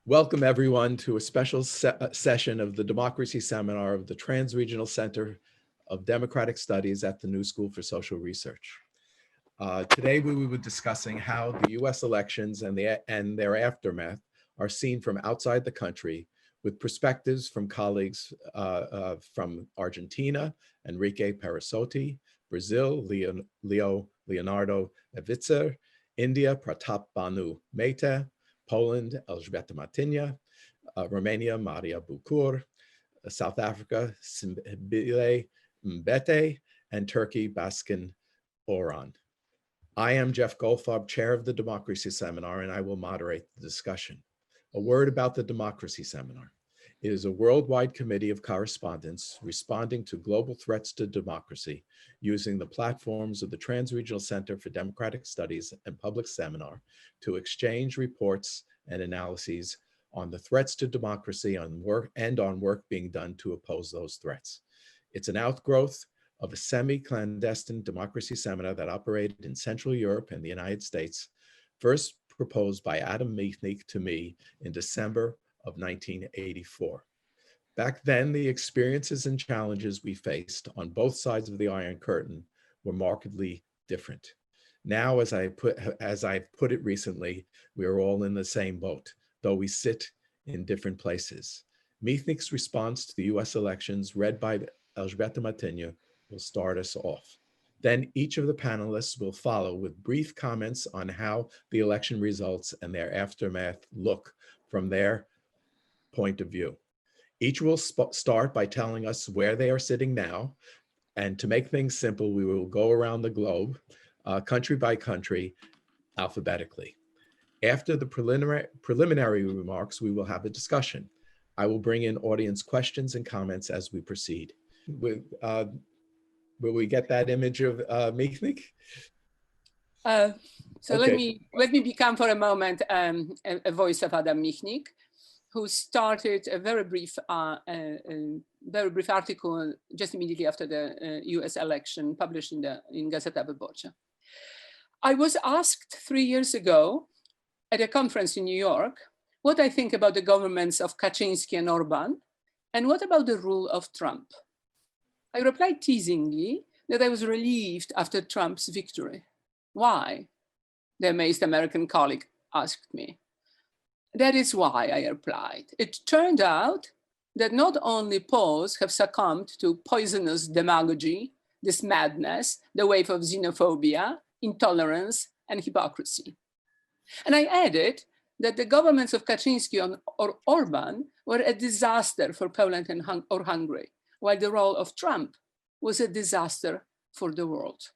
Welcome everyone to a special session of the Democracy Seminar of the Transregional Center of Democratic Studies at the New School for Social Research. Today we will be discussing how the US elections and their aftermath are seen from outside the country, with perspectives from colleagues from Argentina, Enrique Perissotti, Brazil, Leonardo Avritzer, India, Pratap Bhanu, Mehta, Poland, Elzbieta Matynia, Romania, Maria Bucur, South Africa, Sithembile, Mbete, and Turkey, Baskin, Oran. I am Jeff Goldfarb, chair of the Democracy Seminar, and I will moderate the discussion. A word about the Democracy Seminar. It is a worldwide committee of correspondents responding to global threats to democracy using the platforms of the Transregional Center for Democratic Studies and Public Seminar to exchange reports and analyses on the threats to democracy on work being done to oppose those threats. It's an outgrowth of a semi-clandestine democracy seminar that operated in Central Europe and the United States, first proposed by Adam Michnik to me in December of 1984. Back then, the experiences and challenges we faced on both sides of the Iron Curtain were markedly different. Now, as I've put it recently, we are all in the same boat, though we sit in different places. Michnik's response to the US elections, read by Elzbieta Matynia, will start us off. Then each of the panelists will follow with brief comments on how the election results and their aftermath look from their point of view. Each will start by telling us where they are sitting now. And to make things simple, we will go around the globe, country by country, alphabetically. After the preliminary remarks, we will have a discussion. I will bring in audience questions and comments as we proceed. Will we get that image of Michnik? Okay. Let me become for a moment a voice of Adam Michnik, who started a very brief article just immediately after the US election, published in Gazeta Wyborcza. I was asked 3 years ago at a conference in New York what I think about the governments of Kaczynski and Oran, and what about the rule of Trump. I replied teasingly that I was relieved after Trump's victory. Why? The amazed American colleague asked me. That is why, I replied. It turned out that not only Poles have succumbed to poisonous demagogy, this madness, the wave of xenophobia, intolerance, and hypocrisy. And I added that the governments of Kaczynski or Orbán were a disaster for Poland or Hungary, while the role of Trump was a disaster for the world.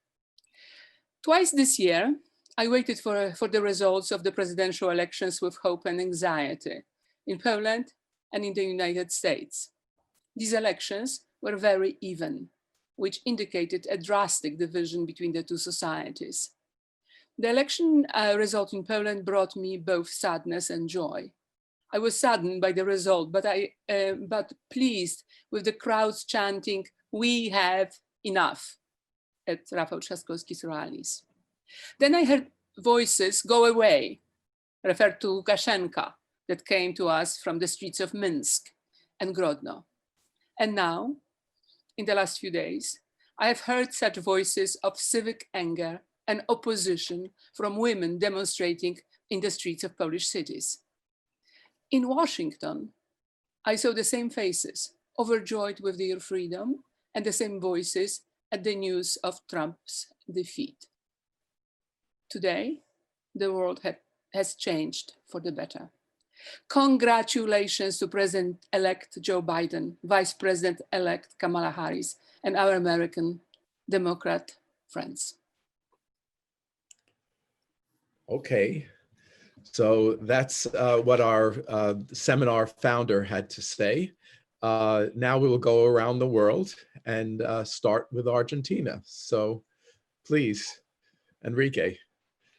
Twice this year, I waited for the results of the presidential elections with hope and anxiety in Poland and in the United States. These elections were very even, which indicated a drastic division between the two societies. The election result in Poland brought me both sadness and joy. I was saddened by the result, but pleased with the crowds chanting, "We have enough," at Rafał Trzaskowski's rallies. Then I heard voices go away, referred to Lukashenko, that came to us from the streets of Minsk and Grodno. And now, in the last few days, I have heard such voices of civic anger and opposition from women demonstrating in the streets of Polish cities. In Washington, I saw the same faces, overjoyed with their freedom, and the same voices at the news of Trump's defeat. Today, the world has changed for the better. Congratulations to President-elect Joe Biden, Vice President-elect Kamala Harris, and our American Democrat friends. Okay, so that's what our seminar founder had to say. Now we will go around the world and start with Argentina. So please, Enrique.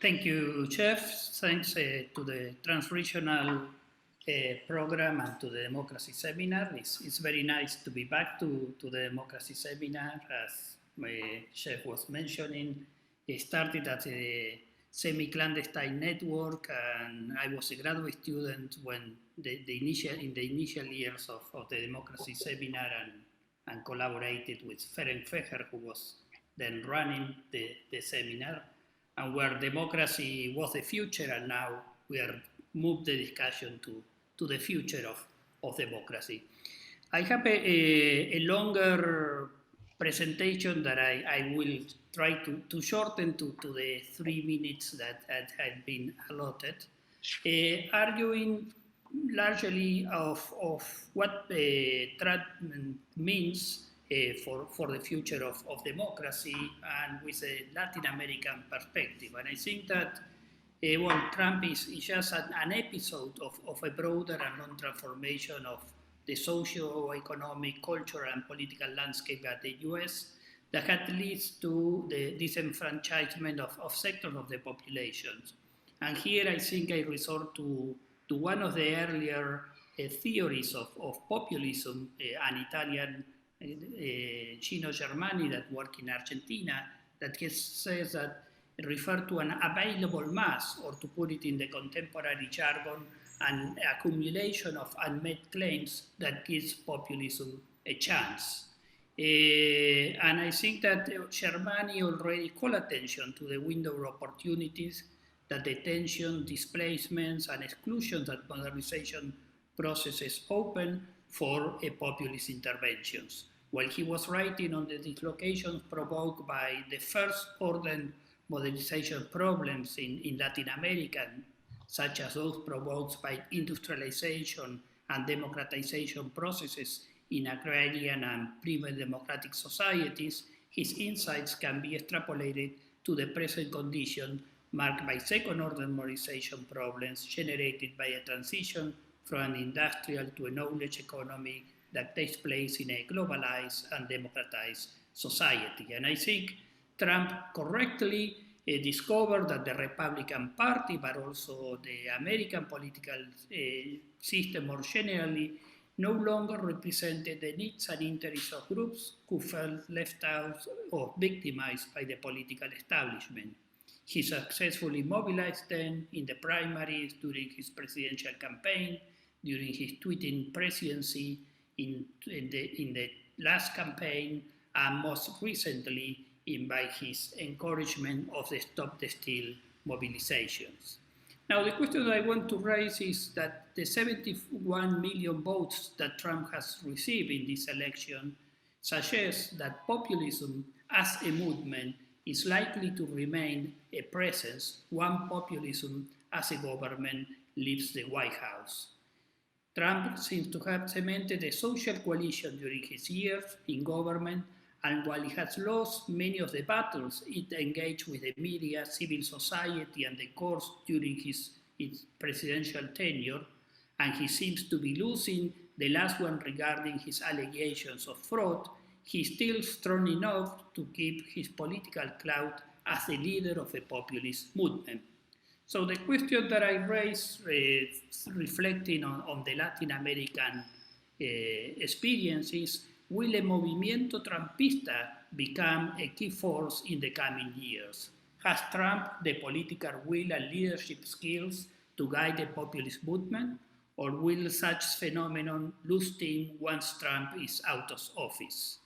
Thank you, Jeff. Thanks to the Transregional program and to the Democracy Seminar. It's very nice to be back to the Democracy Seminar. As my Jeff was mentioning, it started as a semi-clandestine network, and I was a graduate student when in the initial years of the democracy seminar, and collaborated with Ferenc Feher, who was then running the seminar, and where democracy was the future, and now we are moved the discussion to the future of democracy. I have a longer presentation that I will try to shorten to the 3 minutes that had been allotted, arguing largely of what TRAD means for the future of democracy, and with a Latin American perspective. And I think that well, Trump is just an episode of a broader and long transformation of the socio-economic, cultural, and political landscape at the US that had leads to the disenfranchisement of sectors of the population. And here I think I resort to one of the earlier theories of populism, an Italian Gino Germani that worked in Argentina, that says that refer to an available mass, or to put it in the contemporary jargon, an accumulation of unmet claims that gives populism a chance. And I think that Germani already called attention to the window of opportunities that the tension, displacements, and exclusions that modernization processes open for populist interventions. While he was writing on the dislocations provoked by the first order modernization problems in Latin America, such as those provoked by industrialization and democratization processes in agrarian and primitive democratic societies, his insights can be extrapolated to the present condition marked by second-order modernization problems generated by a transition from an industrial to a knowledge economy that takes place in a globalized and democratized society. And I think Trump correctly discovered that the Republican Party, but also the American political system more generally, no longer represented the needs and interests of groups who felt left out or victimized by the political establishment. He successfully mobilized them in the primaries, during his presidential campaign, during his tweeting presidency, in the last campaign, and most recently by his encouragement of the Stop the Steal mobilizations. Now, the question that I want to raise is that the 71 million votes that Trump has received in this election suggests that populism as a movement is likely to remain a presence once populism as a government leaves the White House. Trump seems to have cemented a social coalition during his years in government, and while he has lost many of the battles it engaged with the media, civil society, and the courts during his presidential tenure, and he seems to be losing the last one regarding his allegations of fraud, he's still strong enough to keep his political clout as the leader of a populist movement. So the question that I raise, reflecting on the Latin American experiences, will a movimiento trumpista become a key force in the coming years? Has Trump the political will and leadership skills to guide a populist movement, or will such phenomenon lose steam once Trump is out of office?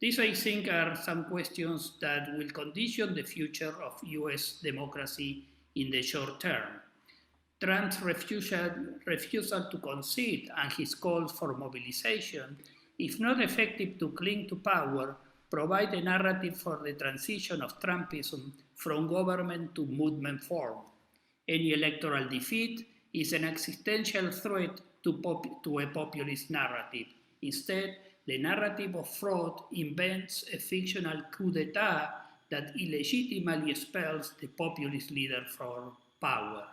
These, I think, are some questions that will condition the future of US democracy in the short term. Trump's refusal to concede and his calls for mobilization, if not effective to cling to power, provide a narrative for the transition of Trumpism from government to movement form. Any electoral defeat is an existential threat to a populist narrative. Instead, the narrative of fraud invents a fictional coup d'etat that illegitimately expels the populist leader from power.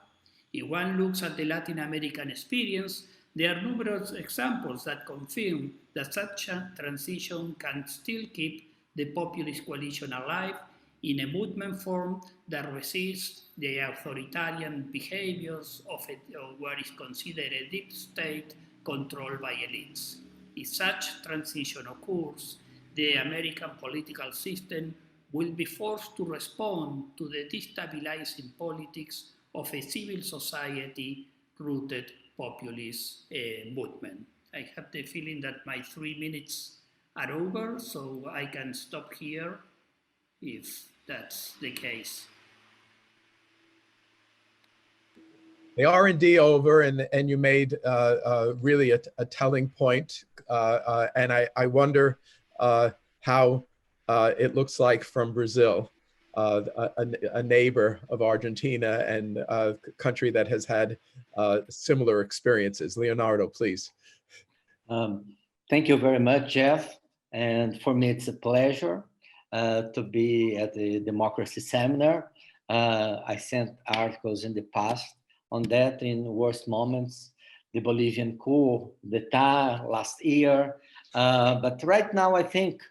If one looks at the Latin American experience, there are numerous examples that confirm that such a transition can still keep the populist coalition alive in a movement form that resists the authoritarian behaviors of what is considered a deep state controlled by elites. If such transition occurs, the American political system will be forced to respond to the destabilizing politics of a civil society-rooted populist movement. I have the feeling that my 3 minutes are over, so I can stop here if that's the case. They are indeed over, and you made really a telling point. And I wonder how it looks like from Brazil, a neighbor of Argentina and a country that has had similar experiences. Leonardo, please. Thank you very much, Jeff. And for me, it's a pleasure to be at the democracy seminar. I sent articles in the past on that in worst moments, the Bolivian coup, the TAR last year. But right now, I think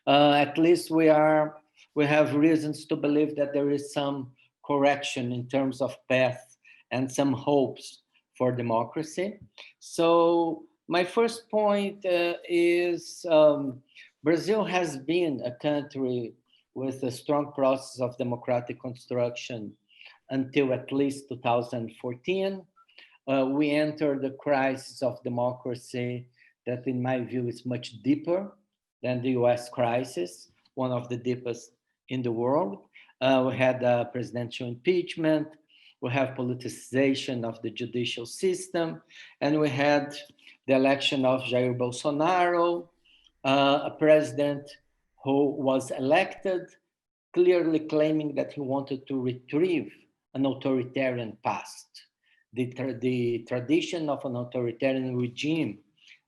at least we have reasons to believe that there is some correction in terms of path and some hopes for democracy. So my first point is Brazil has been a country with a strong process of democratic construction until at least 2014. We entered a crisis of democracy that, in my view, is much deeper than the US crisis, one of the deepest in the world. We had a presidential impeachment, we have politicization of the judicial system, and we had the election of Jair Bolsonaro, a president who was elected clearly claiming that he wanted to retrieve an authoritarian past, the tradition of an authoritarian regime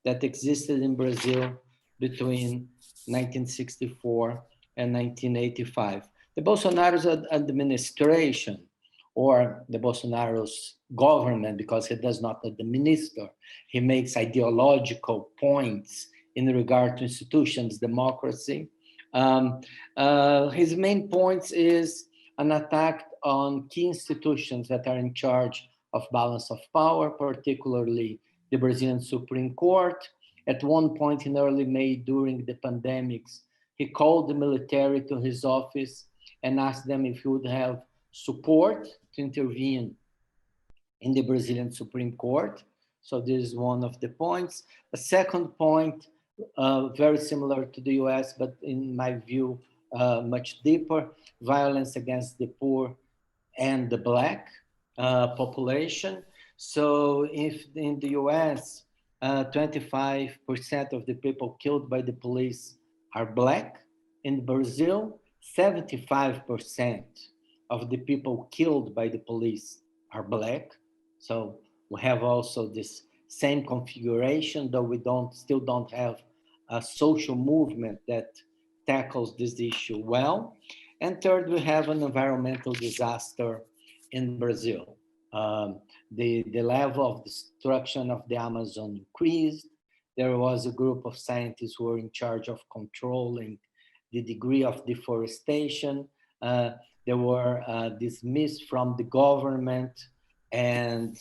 that existed in Brazil between 1964 and 1985. The Bolsonaro's administration, or the Bolsonaro's government, because he does not administer, he makes ideological points in regard to institutions, democracy. His main points is an attack on key institutions that are in charge of balance of power, particularly the Brazilian Supreme Court. At one point in early May during the pandemics, he called the military to his office and asked them if he would have support to intervene in the Brazilian Supreme Court. So this is one of the points. A second point, very similar to the US, but in my view, much deeper, violence against the poor and the Black population. So if in the US, 25% of the people killed by the police are Black, in Brazil, 75% of the people killed by the police are Black. So we have also this same configuration, though we still don't have a social movement that tackles this issue well. And third, we have an environmental disaster in Brazil. The level of destruction of the Amazon increased. There was a group of scientists who were in charge of controlling the degree of deforestation. They were dismissed from the government, and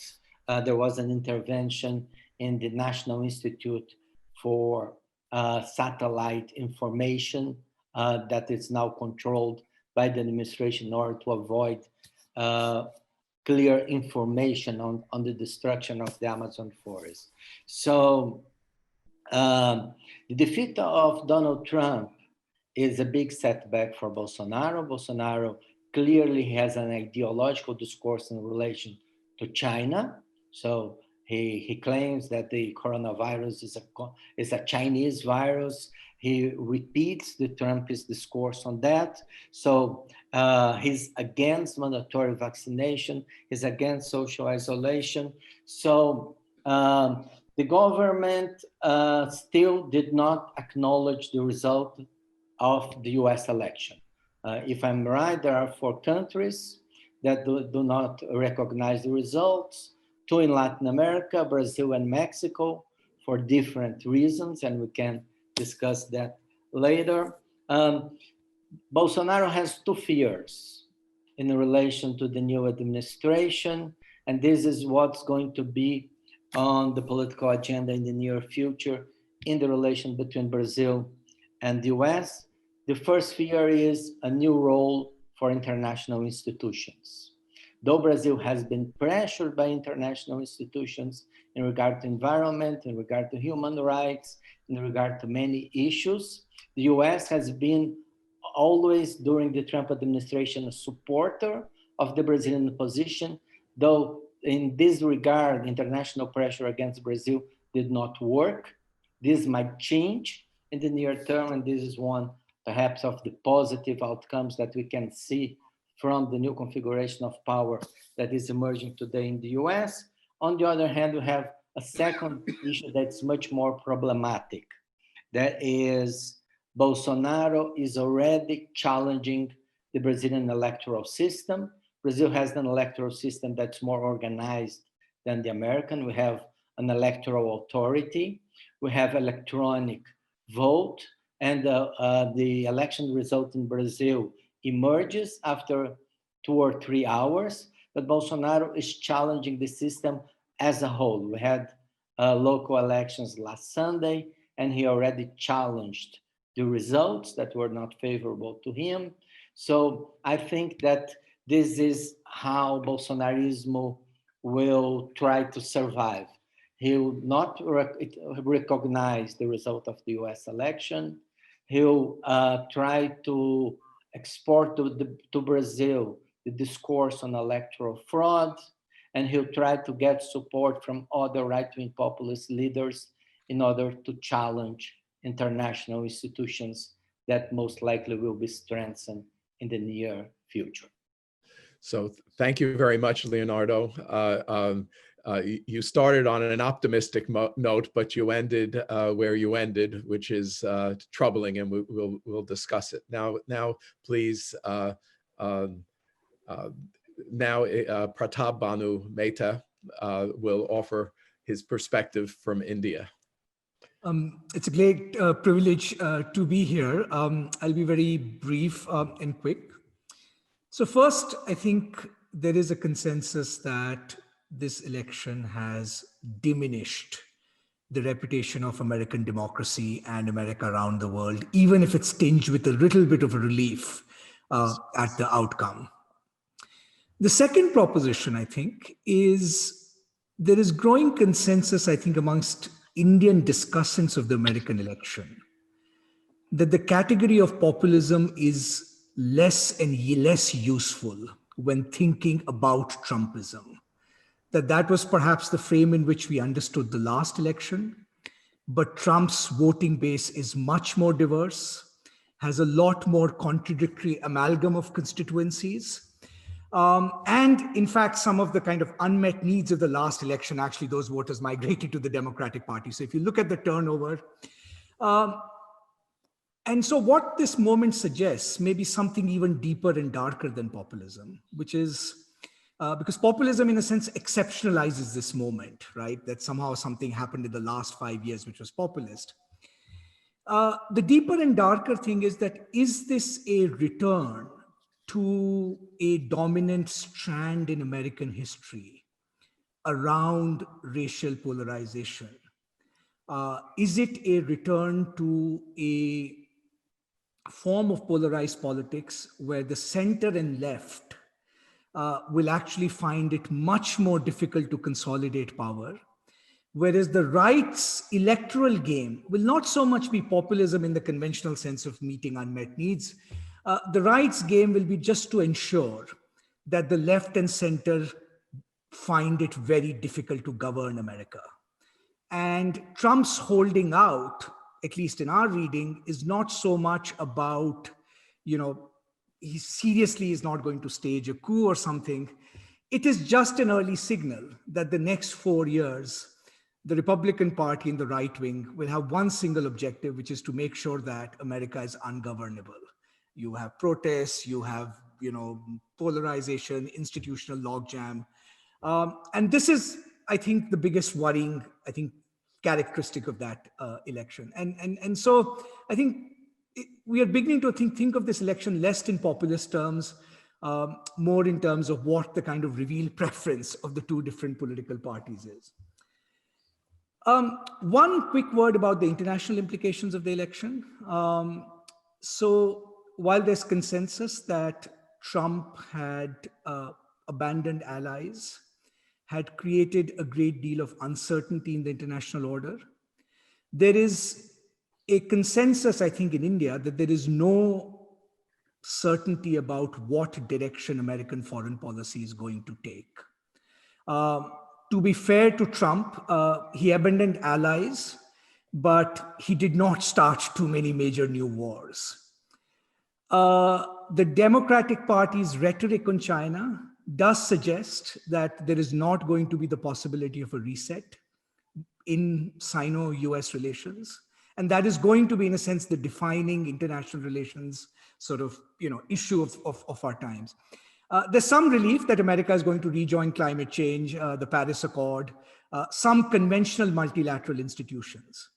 there was an intervention in the National Institute for Satellite Information that is now controlled by the administration in order to avoid clear information on the destruction of the Amazon forest. So the defeat of Donald Trump is a big setback for Bolsonaro. Bolsonaro clearly has an ideological discourse in relation to China. So he claims that the coronavirus is a Chinese virus. He repeats the Trumpist discourse on that. So he's against mandatory vaccination. He's against social isolation. So the government still did not acknowledge the result of the US election. If I'm right, there are 4 countries that do not recognize the results, 2 in Latin America, Brazil and Mexico, for different reasons, and we can discuss that later. Bolsonaro has 2 fears in relation to the new administration, and this is what's going to be on the political agenda in the near future in the relation between Brazil and the US. The first fear is a new role for international institutions. Though Brazil has been pressured by international institutions in regard to environment, in regard to human rights, in regard to many issues, the US has been always during the Trump administration a supporter of the Brazilian position, though in this regard, international pressure against Brazil did not work. This might change in the near term, and this is one perhaps of the positive outcomes that we can see from the new configuration of power that is emerging today in the US. On the other hand, we have a second issue that's much more problematic. That is, Bolsonaro is already challenging the Brazilian electoral system. Brazil has an electoral system that's more organized than the American. We have an electoral authority. We have electronic vote, and the election result in Brazil emerges after 2 or 3 hours, but Bolsonaro is challenging the system as a whole. We had local elections last Sunday, and he already challenged the results that were not favorable to him. So I think that this is how Bolsonarismo will try to survive. He will not recognize the result of the US election. He'll try to export to Brazil the discourse on electoral fraud, and he'll try to get support from other right-wing populist leaders in order to challenge international institutions that most likely will be strengthened in the near future. So thank you very much, Leonardo. You started on an optimistic note, but you ended where you ended, which is troubling, and we'll discuss it. Now, please, Pratap Bhanu Mehta will offer his perspective from India. It's a great privilege to be here. I'll be very brief and quick. So first, I think there is a consensus that this election has diminished the reputation of American democracy and America around the world, even if it's tinged with a little bit of a relief at the outcome. The second proposition, I think, is there is growing consensus, I think, amongst Indian discussants of the American election, that the category of populism is less and less useful when thinking about Trumpism. That was perhaps the frame in which we understood the last election, but Trump's voting base is much more diverse, has a lot more contradictory amalgam of constituencies. And in fact, some of the kind of unmet needs of the last election, actually those voters migrated to the Democratic Party. So if you look at the turnover, and so what this moment suggests may be something even deeper and darker than populism, which is because populism in a sense exceptionalizes this moment, right? That somehow something happened in the last 5 years, which was populist. The deeper and darker thing is that, is this a return to a dominant strand in American history around racial polarization? Is it a return to a form of polarized politics where the center and left will actually find it much more difficult to consolidate power, whereas the right's electoral game will not so much be populism in the conventional sense of meeting unmet needs. The right's game will be just to ensure that the left and center find it very difficult to govern America. And Trump's holding out, at least in our reading, is not so much about, he seriously is not going to stage a coup or something. It is just an early signal that the next 4 years, the Republican Party and the right wing will have one single objective, which is to make sure that America is ungovernable. You have protests, you have, polarization, institutional logjam. And this is, I think, the biggest worrying, characteristic of that election. And so I think we are beginning to think of this election less in populist terms, more in terms of what the kind of revealed preference of the two different political parties is. One quick word about the international implications of the election. So while there's consensus that Trump had abandoned allies, had created a great deal of uncertainty in the international order, there is a consensus, I think, in India that there is no certainty about what direction American foreign policy is going to take. To be fair to Trump, he abandoned allies, but he did not start too many major new wars. The Democratic Party's rhetoric on China does suggest that there is not going to be the possibility of a reset in Sino-US relations. And that is going to be, in a sense, the defining international relations sort of, issue of our times. There's some relief that America is going to rejoin climate change, the Paris Accord, some conventional multilateral institutions.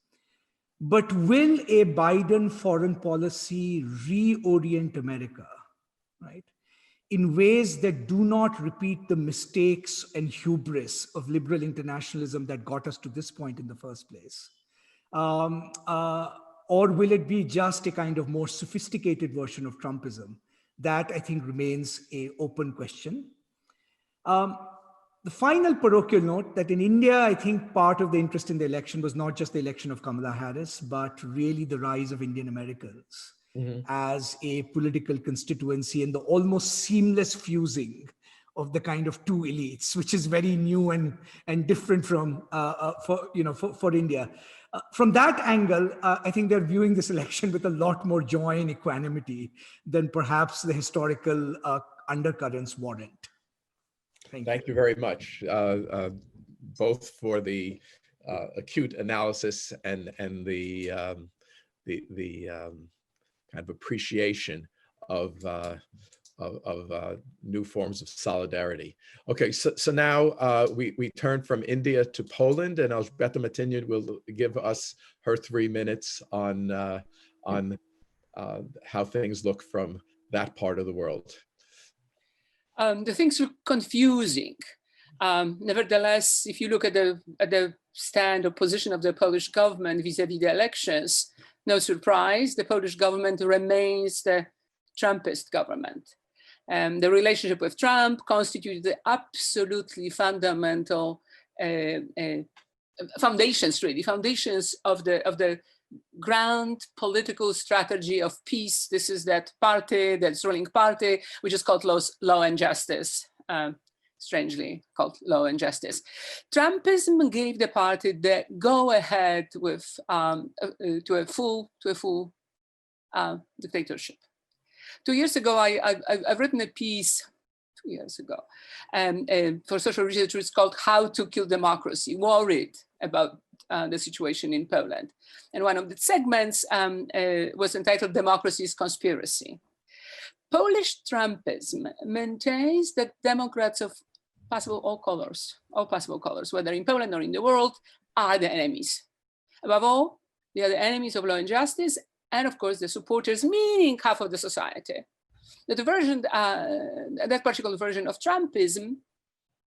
But will a Biden foreign policy reorient America, right, in ways that do not repeat the mistakes and hubris of liberal internationalism that got us to this point in the first place? Or will it be just a kind of more sophisticated version of Trumpism? That, I think, remains an open question. The final parochial note that in India, I think part of the interest in the election was not just the election of Kamala Harris, but really the rise of Indian Americans as a political constituency and the almost seamless fusing of the kind of two elites, which is very new and different from for India. From that angle, I think they're viewing this election with a lot more joy and equanimity than perhaps the historical undercurrents warrant. Thank you very much, both for the acute analysis and the kind of appreciation of new forms of solidarity. Okay, so now we turn from India to Poland, and Elzbieta Matynia will give us her 3 minutes on how things look from that part of the world. The things are confusing. Nevertheless, if you look at the stand or position of the Polish government vis-a-vis the elections, no surprise, the Polish government remains the Trumpist government. The relationship with Trump constitutes the absolutely fundamental foundations of the grand political strategy of peace. This is that party, that's ruling party, which is called Law and Justice, strangely called Law and Justice. Trumpism gave the party the go-ahead with to a full dictatorship. 2 years ago, I've written a piece 2 years ago for social research. It's called "How to Kill Democracy," worried about the situation in Poland. And one of the segments was entitled "Democracy's Conspiracy." Polish Trumpism maintains that Democrats of all possible colors, whether in Poland or in the world, are the enemies. Above all, they are the enemies of law and justice, and of course the supporters, meaning half of the society. That particular version of Trumpism,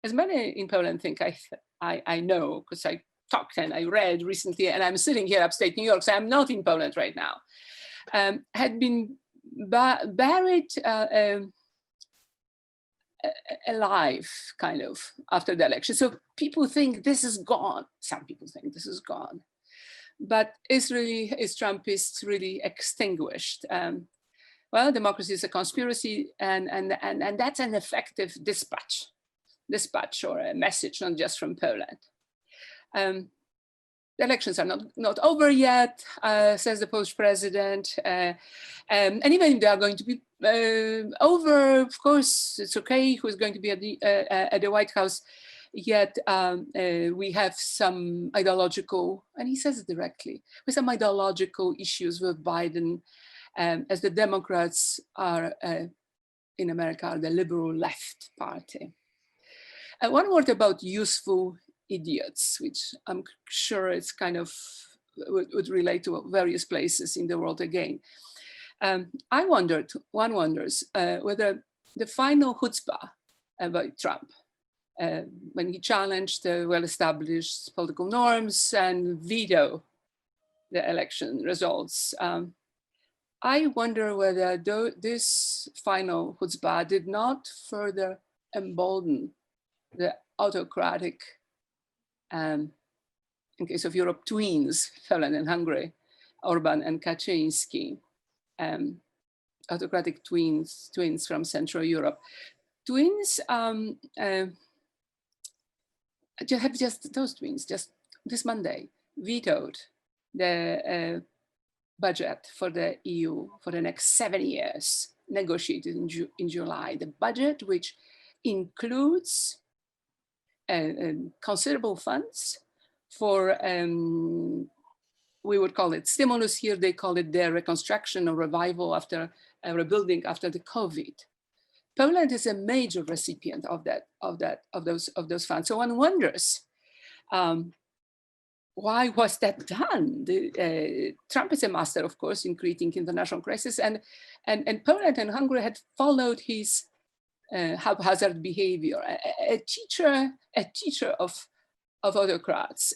as many in Poland think, I know, because I talked and I read recently, and I'm sitting here upstate New York, so I'm not in Poland right now, had been buried alive, kind of, after the election. So people think this is gone. Some people think this is gone. But is Trumpist really extinguished? Well, democracy is a conspiracy, and that's an effective dispatch or a message, not just from Poland. The elections are not over yet, says the Polish president. And even if they are going to be over, of course, it's okay who's going to be at the White House. Yet we have some ideological, and he says it directly, with some ideological issues with Biden, as the Democrats are in America are the liberal left party. One word about useful idiots, which I'm sure it's kind of would relate to various places in the world again. One wonders whether the final chutzpah about Trump, when he challenged the well-established political norms and veto the election results, I wonder whether this final chutzpah did not further embolden the autocratic, in case of Europe, twins, Poland and Hungary, Orban and Kaczynski, autocratic twins from Central Europe. Twins, just those twins, just this Monday, vetoed the budget for the EU for the next 7 years, negotiated in July. The budget, which includes considerable funds for, we would call it stimulus here, they call it the reconstruction or revival after rebuilding after the COVID. Poland is a major recipient of those funds. So one wonders, why was that done? Trump is a master, of course, in creating international crisis, and Poland and Hungary had followed his haphazard behavior. A teacher of autocrats,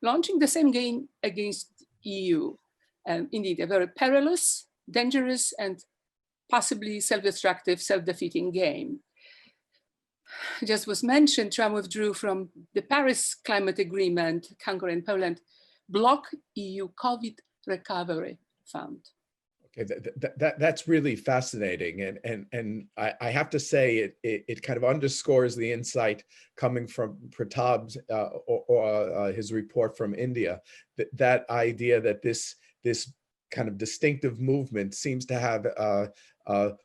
launching the same game against EU. Indeed, a very perilous, dangerous, and possibly self-destructive, self-defeating game. Just was mentioned, Trump withdrew from the Paris Climate Agreement. Hungary and Poland block EU COVID recovery fund. Okay, that's really fascinating, and I have to say it kind of underscores the insight coming from Pratap's or his report from India, that idea that this kind of distinctive movement seems to have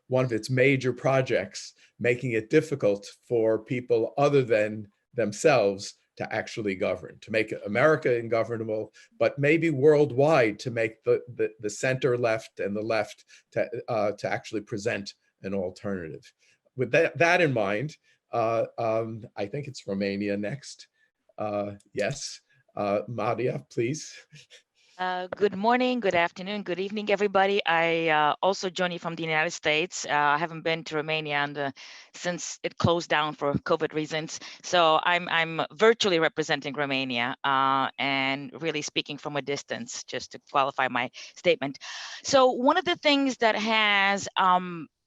one of its major projects making it difficult for people other than themselves to actually govern, to make America ungovernable, but maybe worldwide to make the center left and the left to actually present an alternative. With that in mind, I think it's Romania next. Yes, Matynia, please. Good morning, good afternoon, good evening, everybody. I also join you from the United States. I haven't been to Romania since it closed down for COVID reasons. So I'm virtually representing Romania and really speaking from a distance, just to qualify my statement. So one of the things that has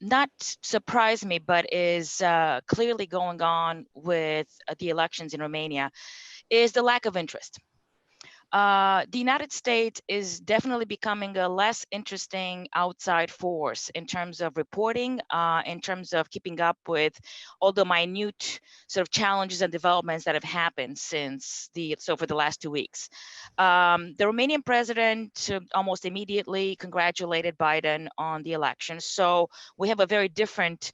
not surprised me, but is clearly going on with the elections in Romania is the lack of interest. The United States is definitely becoming a less interesting outside force in terms of reporting, in terms of keeping up with all the minute sort of challenges and developments that have happened for the last 2 weeks. The Romanian president almost immediately congratulated Biden on the election. So we have a very different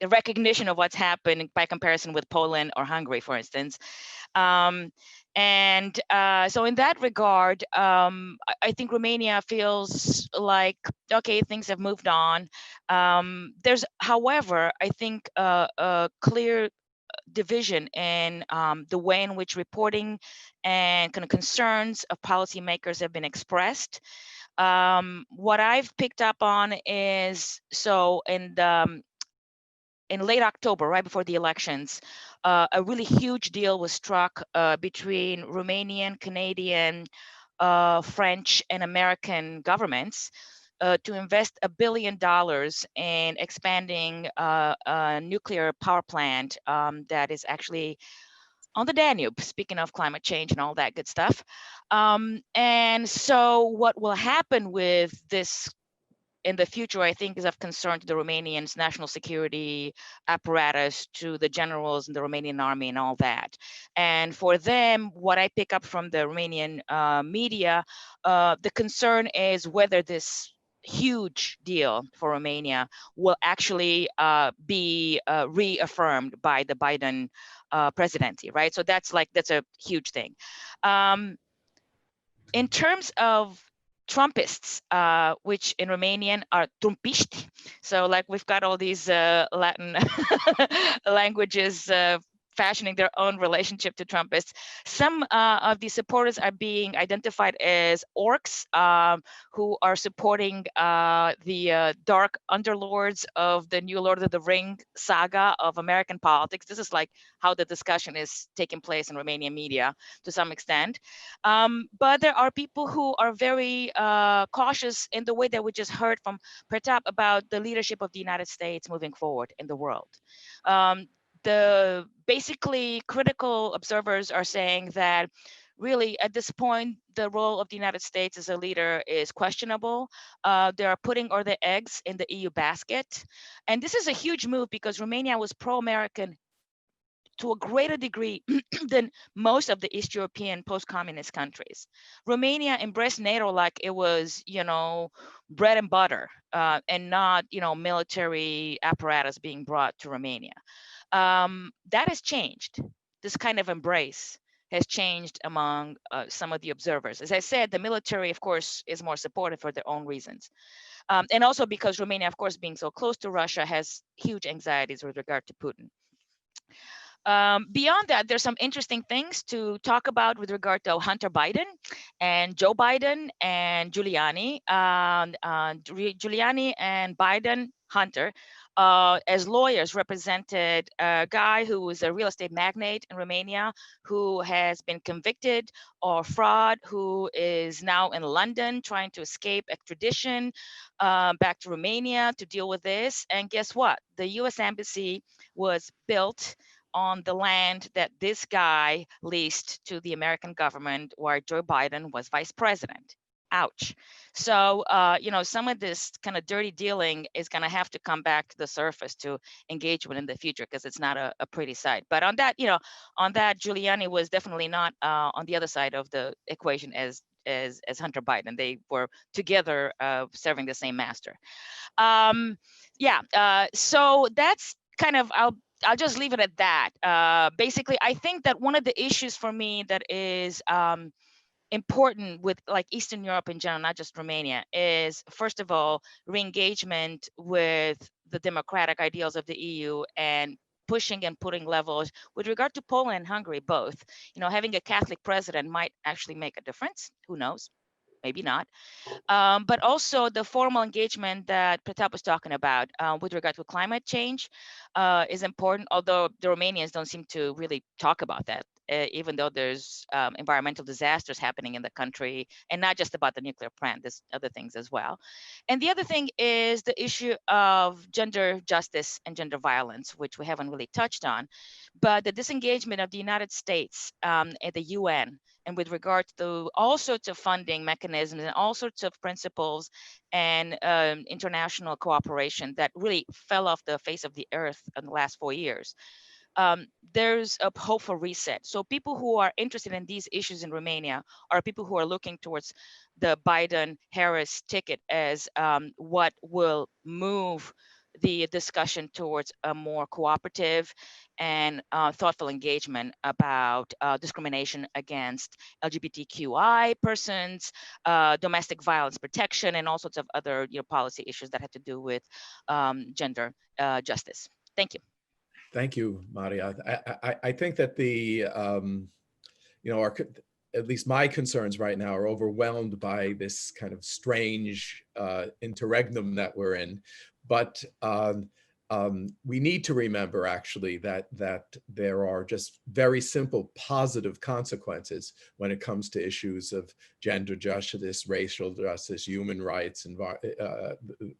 recognition of what's happened by comparison with Poland or Hungary, for instance. So in that regard, I think Romania feels like, okay, things have moved on. There's, however, I think a clear division in the way in which reporting and kind of concerns of policymakers have been expressed. What I've picked up on is, so in late October, right before the elections, a really huge deal was struck between Romanian, Canadian, French, and American governments to invest $1 billion in expanding a nuclear power plant that is actually on the Danube, speaking of climate change and all that good stuff. And so what will happen with this in the future, I think, is of concern to the Romanians' national security apparatus, to the generals in the Romanian army and all that. And for them, what I pick up from the Romanian media, the concern is whether this huge deal for Romania will actually be reaffirmed by the Biden presidency, right? So that's a huge thing. In terms of Trumpists, which in Romanian are Trumpiști. So like we've got all these Latin languages fashioning their own relationship to Trumpists. Some of these supporters are being identified as orcs who are supporting the dark underlords of the new Lord of the Ring saga of American politics. This is like how the discussion is taking place in Romanian media to some extent. But there are people who are very cautious in the way that we just heard from Pratap about the leadership of the United States moving forward in the world. The basically critical observers are saying that really at this point, the role of the United States as a leader is questionable. They are putting all their eggs in the EU basket. And this is a huge move because Romania was pro-American to a greater degree than most of the East European post-communist countries. Romania embraced NATO like it was, you know, bread and butter and not, you know, military apparatus being brought to Romania. That has changed. This kind of embrace has changed among some of the observers. As I said, the military, of course, is more supportive for their own reasons. And also because Romania, of course, being so close to Russia, has huge anxieties with regard to Putin. Beyond that, there's some interesting things to talk about with regard to Hunter Biden and Joe Biden and Giuliani. Giuliani and Biden, Hunter, as lawyers represented a guy who was a real estate magnate in Romania who has been convicted of fraud, who is now in London trying to escape extradition back to Romania to deal with this. And guess what? The US Embassy was built on the land that this guy leased to the American government where Joe Biden was vice president. Ouch. So, you know, some of this kind of dirty dealing is going to have to come back to the surface to engage with in the future because it's not a pretty sight. But on that, you know, on that, Giuliani was definitely not on the other side of the equation as Hunter Biden. They were together serving the same master. So that's kind of, I'll just leave it at that. Basically, I think that one of the issues for me that is important with like Eastern Europe in general, not just Romania, is first of all, re-engagement with the democratic ideals of the EU and pushing and putting levels with regard to Poland and Hungary, both. You know, having a Catholic president might actually make a difference. Who knows? Maybe not. But also the formal engagement that Pratap was talking about with regard to climate change is important, although the Romanians don't seem to really talk about that, even though there's environmental disasters happening in the country, and not just about the nuclear plant, there's other things as well. And the other thing is the issue of gender justice and gender violence, which we haven't really touched on, but the disengagement of the United States at the UN and with regard to all sorts of funding mechanisms and all sorts of principles and international cooperation that really fell off the face of the earth in the last 4 years. There's a hope for reset. So people who are interested in these issues in Romania are people who are looking towards the Biden-Harris ticket as what will move the discussion towards a more cooperative and thoughtful engagement about discrimination against LGBTQI persons, domestic violence protection, and all sorts of other policy issues that have to do with gender justice. Thank you. Thank you, Maria. I think that the, at least my concerns right now are overwhelmed by this kind of strange interregnum that we're in. But we need to remember actually that there are just very simple positive consequences when it comes to issues of gender justice, racial justice, human rights, and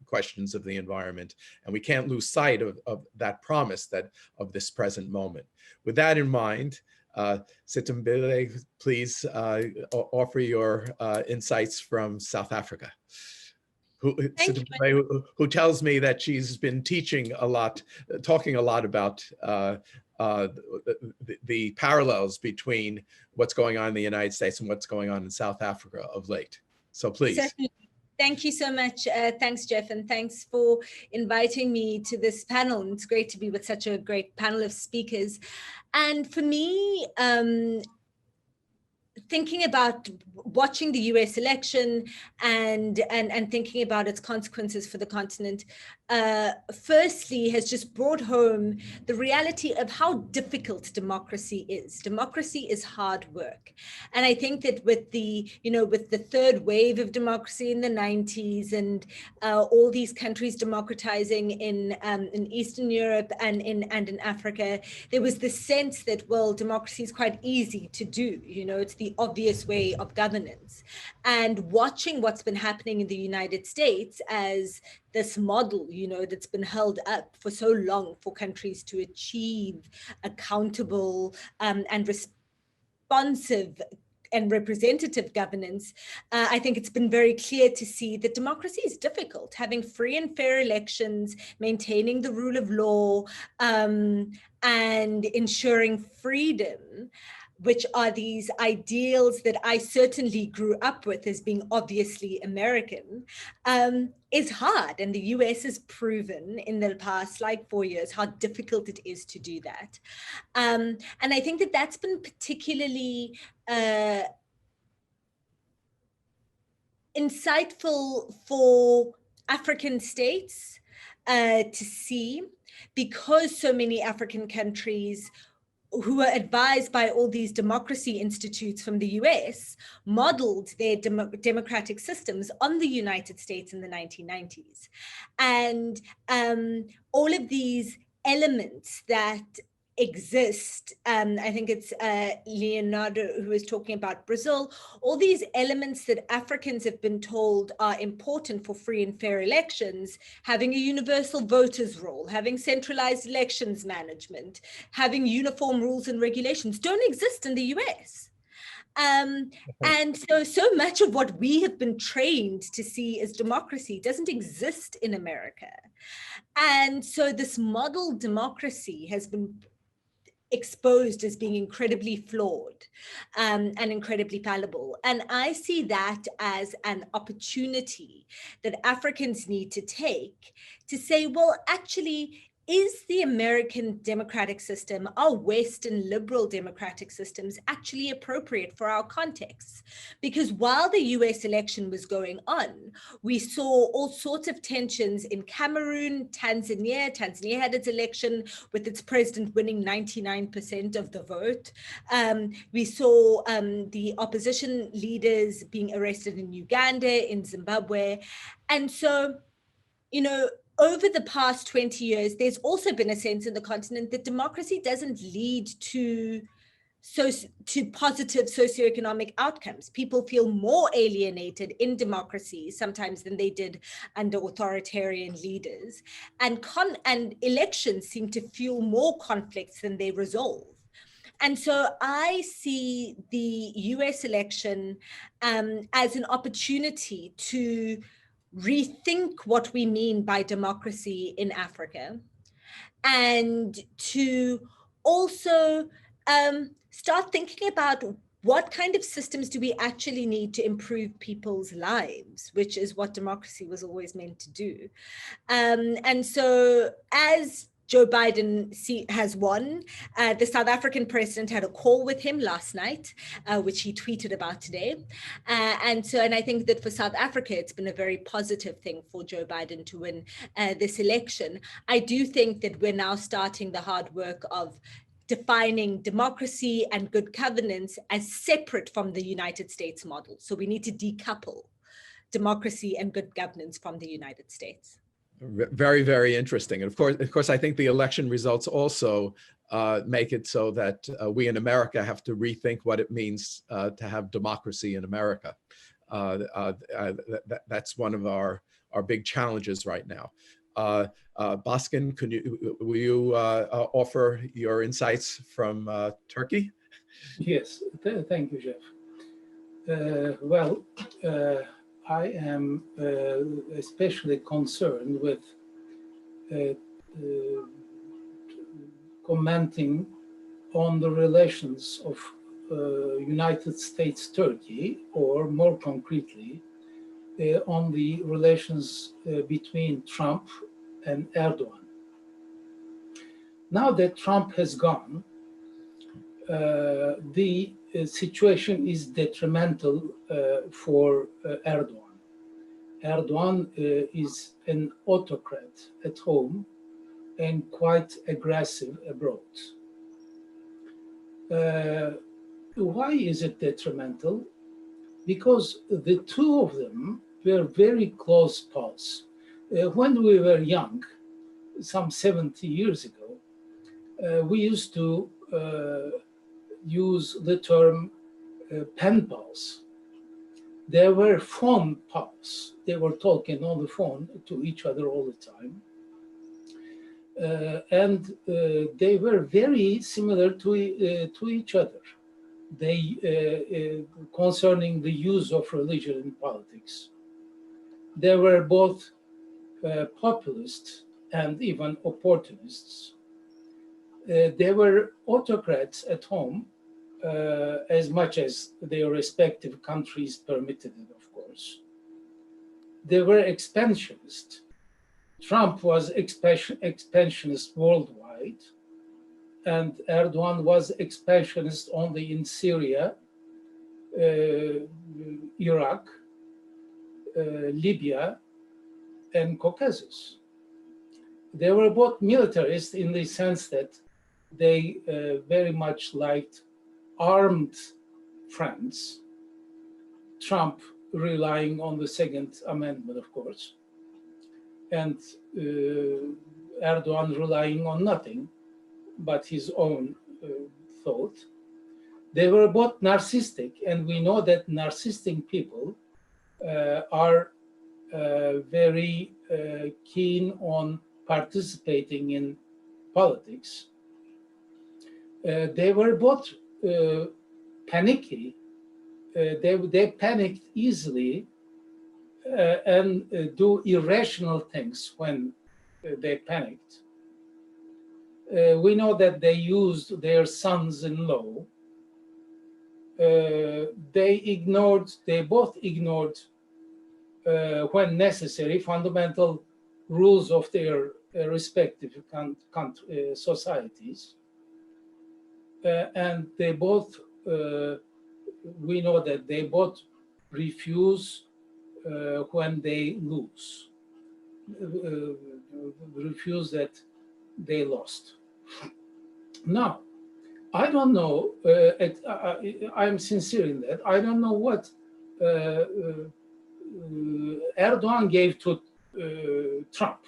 questions of the environment. And we can't lose sight of that promise of this present moment. With that in mind, Sithembile, please offer your insights from South Africa. Who tells me that she's been teaching a lot, talking a lot about the parallels between what's going on in the United States and what's going on in South Africa of late. So please. Certainly. Thank you so much. Thanks, Jeff, and thanks for inviting me to this panel. It's great to be with such a great panel of speakers. And for me, thinking about watching the US election and thinking about its consequences for the continent, firstly has just brought home the reality of how difficult democracy is. Democracy is hard work. And I think that with the, with the third wave of democracy in the 90s and all these countries democratizing in Eastern Europe and in Africa, there was this sense that, well, democracy is quite easy to do. It's the obvious way of governance. And watching what's been happening in the United States as this model, that's been held up for so long for countries to achieve accountable and responsive and representative governance, I think it's been very clear to see that democracy is difficult. Having free and fair elections, maintaining the rule of law, and ensuring freedom, which are these ideals that I certainly grew up with as being obviously American, is hard. And the US has proven in the past 4 years how difficult it is to do that. And I think that that's been particularly insightful for African states to see, because so many African countries who are advised by all these democracy institutes from the US modeled their democratic systems on the United States in the 1990s. And all of these elements that exist, I think it's Leonardo who was talking about Brazil, all these elements that Africans have been told are important for free and fair elections, having a universal voters roll, having centralized elections management, having uniform rules and regulations, don't exist in the US. And so much of what we have been trained to see as democracy doesn't exist in America. And so this model democracy has been exposed as being incredibly flawed and incredibly fallible. And I see that as an opportunity that Africans need to take to say, well, actually, is the American democratic system, our Western liberal democratic systems, actually appropriate for our contexts? Because while the US election was going on, we saw all sorts of tensions in Cameroon, Tanzania. Tanzania had its election with its president winning 99% of the vote. We saw the opposition leaders being arrested in Uganda, in Zimbabwe. And so, over the past 20 years, there's also been a sense in the continent that democracy doesn't lead to positive socioeconomic outcomes. People feel more alienated in democracy sometimes than they did under authoritarian leaders. And elections seem to fuel more conflicts than they resolve. And so I see the US election as an opportunity to rethink what we mean by democracy in Africa, and to also start thinking about what kind of systems do we actually need to improve people's lives, which is what democracy was always meant to do. And so as Joe Biden has won, the South African president had a call with him last night, which he tweeted about today. And I think that for South Africa, it's been a very positive thing for Joe Biden to win this election. I do think that we're now starting the hard work of defining democracy and good governance as separate from the United States model. So we need to decouple democracy and good governance from the United States. Very, very interesting. And of course, I think the election results also make it so that we in America have to rethink what it means to have democracy in America. That's one of our big challenges right now. Baskin, will you offer your insights from Turkey? Yes, thank you, Jeff. I am especially concerned with commenting on the relations of United States-Turkey, or more concretely, on the relations between Trump and Erdogan. Now that Trump has gone, the situation is detrimental for Erdogan. Erdogan is an autocrat at home and quite aggressive abroad. Why is it detrimental? Because the two of them were very close pals. When we were young, some 70 years ago, we used to use the term pen pals. There were phone pals. They were talking on the phone to each other all the time. And they were very similar to each other. They concerning the use of religion in politics. They were both populists and even opportunists. They were autocrats at home, as much as their respective countries permitted it, of course. They were expansionist. Trump was expansionist worldwide, and Erdogan was expansionist only in Syria, Iraq, Libya, and Caucasus. They were both militarists in the sense that they very much liked armed friends. Trump relying on the Second Amendment, of course, and Erdogan relying on nothing but his own thought. They were both narcissistic, and we know that narcissistic people are very keen on participating in politics. They were both panicky. They panicked easily and do irrational things when they panicked. We know that they used their sons-in-law. They both ignored, when necessary, fundamental rules of their respective societies. And they both, we know that they both refuse when they lose, refuse that they lost. Now, I don't know, I'm sincere in that, I don't know what Erdogan gave to Trump,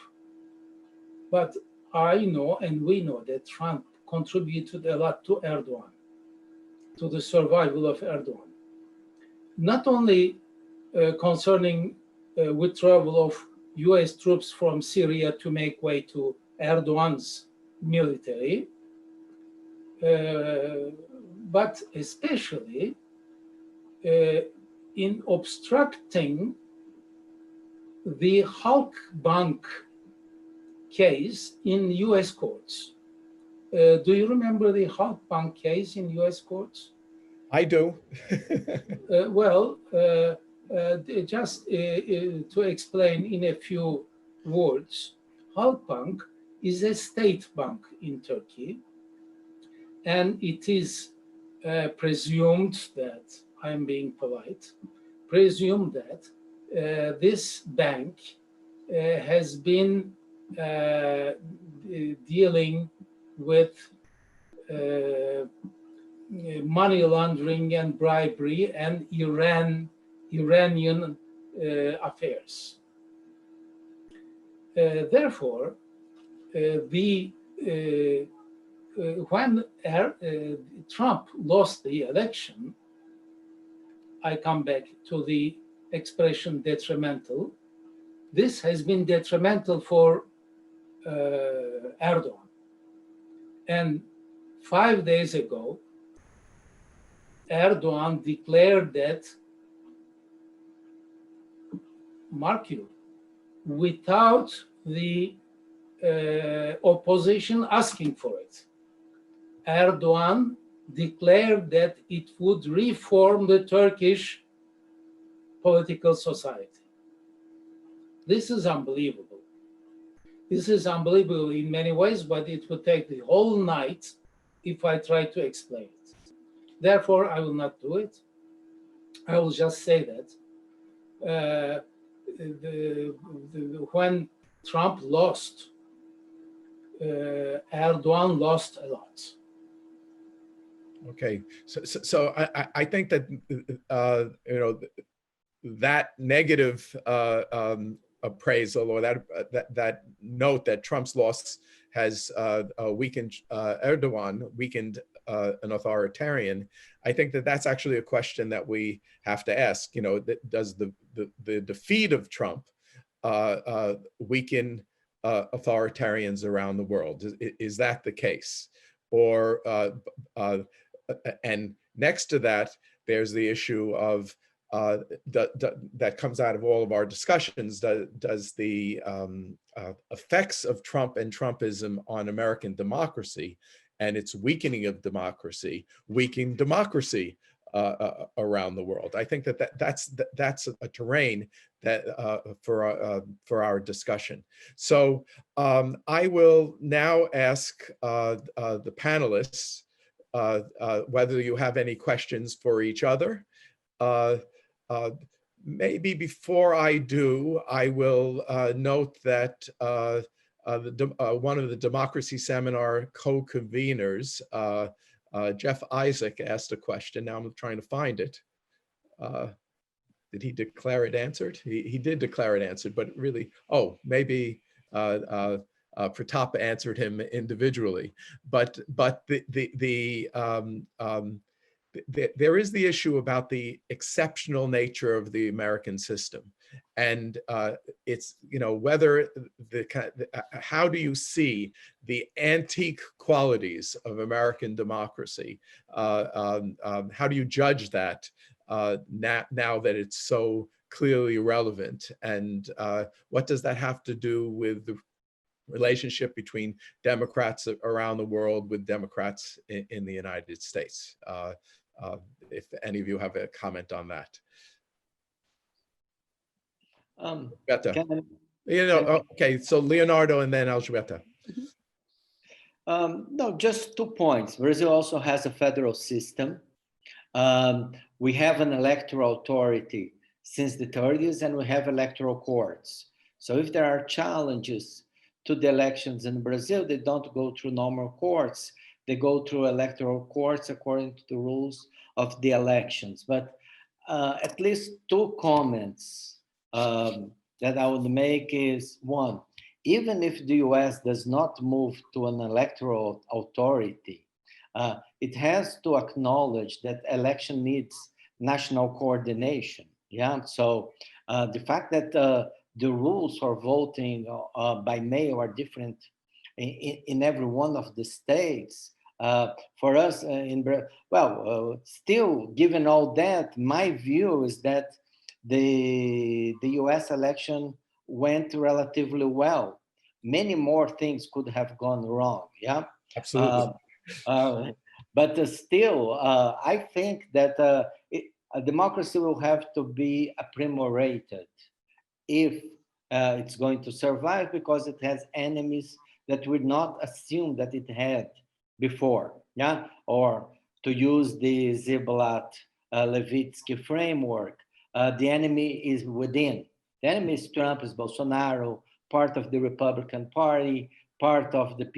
but I know and we know that Trump contributed a lot to Erdogan, to the survival of Erdogan. Not only concerning withdrawal of US troops from Syria to make way to Erdogan's military, but especially in obstructing the Halk Bank case in US courts. Do you remember the Halk Bank case in US courts? I do. Just to explain in a few words, Halk Bank is a state bank in Turkey, and it is presumed that, I'm being polite, presumed that this bank has been dealing with money laundering and bribery and Iranian affairs. Therefore, when Trump lost the election, I come back to the expression detrimental. This has been detrimental for Erdogan. And 5 days ago, Erdogan declared that, mark you, without the opposition asking for it, Erdogan declared that it would reform the Turkish political society. This is unbelievable. This is unbelievable in many ways, but it would take the whole night if I try to explain it. Therefore, I will not do it. I will just say that when Trump lost, Erdogan lost a lot. Okay, so I think that that negative appraisal, or that note that Trump's loss has weakened Erdogan, weakened an authoritarian. I think that that's actually a question that we have to ask. Does the defeat of Trump weaken authoritarians around the world? Is that the case? Or and next to that, there's the issue of that comes out of all of our discussions. Does the effects of Trump and Trumpism on American democracy and its weakening of democracy weaken democracy around the world? I think that's a terrain that for our discussion. So I will now ask the panelists whether you have any questions for each other. Maybe before I do, I will note that one of the Democracy Seminar co-conveners, Jeff Isaac, asked a question. Now I'm trying to find it. Did he declare it answered? He did declare it answered, but really, oh, maybe Pratap answered him individually. But there is the issue about the exceptional nature of the American system, and it's whether how do you see the antique qualities of American democracy? How do you judge that now that it's so clearly relevant, and what does that have to do with the relationship between Democrats around the world with Democrats in the United States? If any of you have a comment on that. Okay, so Leonardo and then Elzbieta. No, just 2 points. Brazil also has a federal system. We have an electoral authority since the 30s, and we have electoral courts. So if there are challenges to the elections in Brazil, they don't go through normal courts. They go through electoral courts according to the rules of the elections. But at least 2 comments that I would make is, one, even if the US does not move to an electoral authority, it has to acknowledge that election needs national coordination. Yeah, so the fact that the rules for voting by mail are different in every one of the states. For us, still, given all that, my view is that the US election went relatively well. Many more things could have gone wrong. Yeah, absolutely. But still, I think that a democracy will have to be apprimorated if it's going to survive, because it has enemies that would not assume that it had before. Yeah, or to use the Ziblatt Levitsky framework, the enemy is within. The enemy is Trump, is Bolsonaro, part of the Republican Party, part of the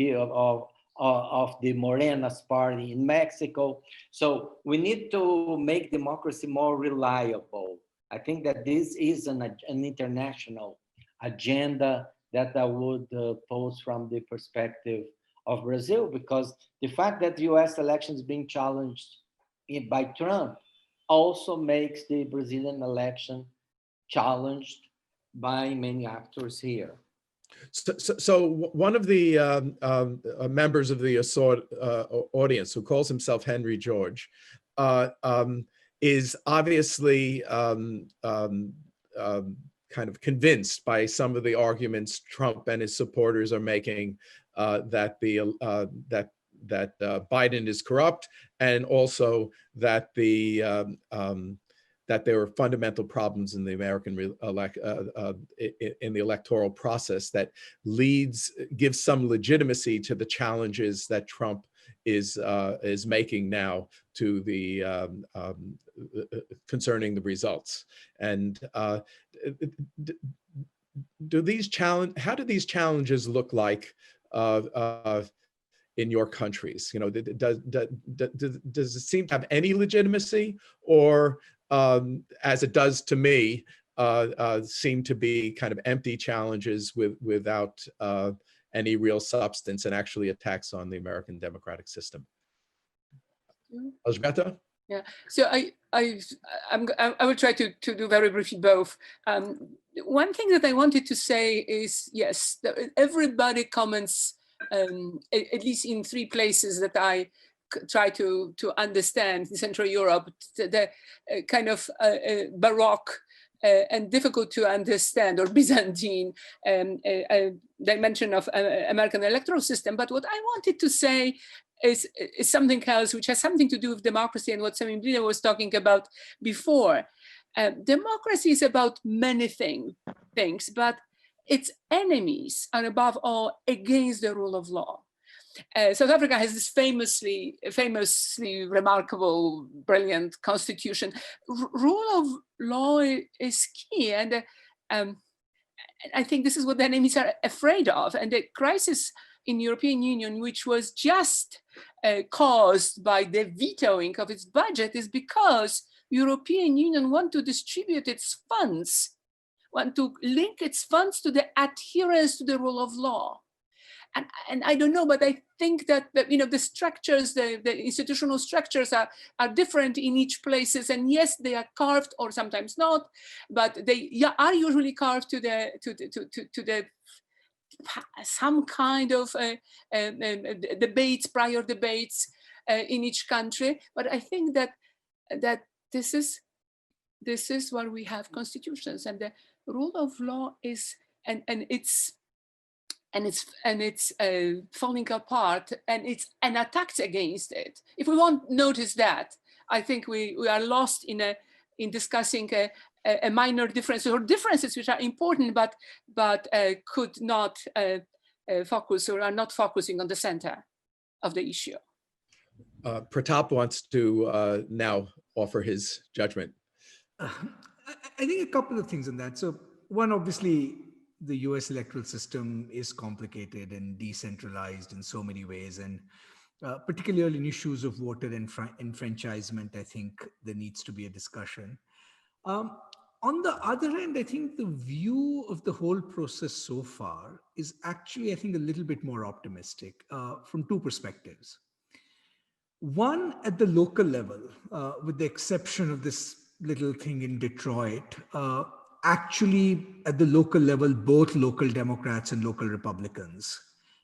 Morena's party in Mexico. So we need to make democracy more reliable. I think that this is an international agenda that I would pose from the perspective of Brazil, because the fact that the US elections being challenged by Trump also makes the Brazilian election challenged by many actors here. So one of the members of the audience, who calls himself Henry George, is obviously kind of convinced by some of the arguments Trump and his supporters are making that Biden is corrupt, and also that that there are fundamental problems in the American in the electoral process that gives some legitimacy to the challenges that Trump is making now to the concerning the results. And how do these challenges look like in your countries? You know, does it seem to have any legitimacy, or as it does to me, seem to be kind of empty challenges without any real substance and actually attacks on the American democratic system? Elzbieta? Yeah, so I will try to do very briefly both. One thing that I wanted to say is, yes, everybody comments, at least in three places that I try to understand in Central Europe, the kind of Baroque and difficult to understand, or Byzantine dimension of American electoral system. But what I wanted to say is something else, which has something to do with democracy and what Sithembile was talking about before. Democracy is about many things, but its enemies are above all against the rule of law. South Africa has this famously remarkable, brilliant constitution. Rule of law is key, and I think this is what the enemies are afraid of. And the crisis in European Union, which was just caused by the vetoing of its budget, is because European Union want to distribute its funds, want to link its funds to the adherence to the rule of law. And I don't know, but I think that you know, the structures, the institutional structures are different in each places. And yes, they are carved, or sometimes not, but they are usually carved to the some kind of debates, prior debates in each country. But I think that this is why we have constitutions, and the rule of law is and it's falling apart, and it's an attack against it. If we won't notice that, I think we are lost in discussing a minor difference, or differences which are important, but could not focus, or are not focusing on the center of the issue. Pratap wants to now offer his judgment. I think a couple of things on that. So one, obviously, the US electoral system is complicated and decentralized in so many ways. And particularly in issues of voter enfranchisement, I think there needs to be a discussion. On the other hand, I think the view of the whole process so far is actually, I think, a little bit more optimistic from two perspectives. One, at the local level, with the exception of this little thing in Detroit, actually at the local level, both local Democrats and local Republicans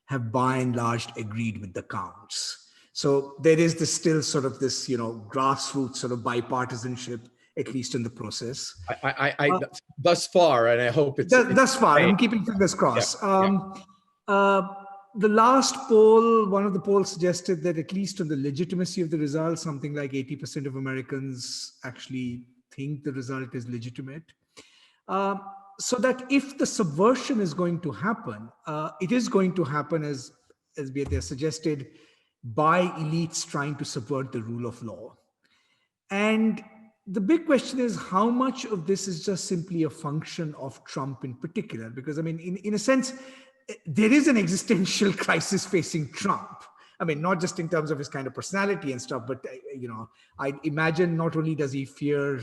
have by and large agreed with the counts. So there is this still sort of this, you know, grassroots sort of bipartisanship, at least in the process. Thus far, and I hope it's thus far. I'm keeping fingers crossed. The last poll, one of the polls suggested that at least on the legitimacy of the result, something like 80% of Americans actually think the result is legitimate. So that if the subversion is going to happen, it is going to happen, as Mbete suggested, by elites trying to subvert the rule of law. And the big question is how much of this is just simply a function of Trump in particular? Because I mean, in a sense, there is an existential crisis facing Trump. I mean, not just in terms of his kind of personality and stuff, but, you know, I imagine not only does he fear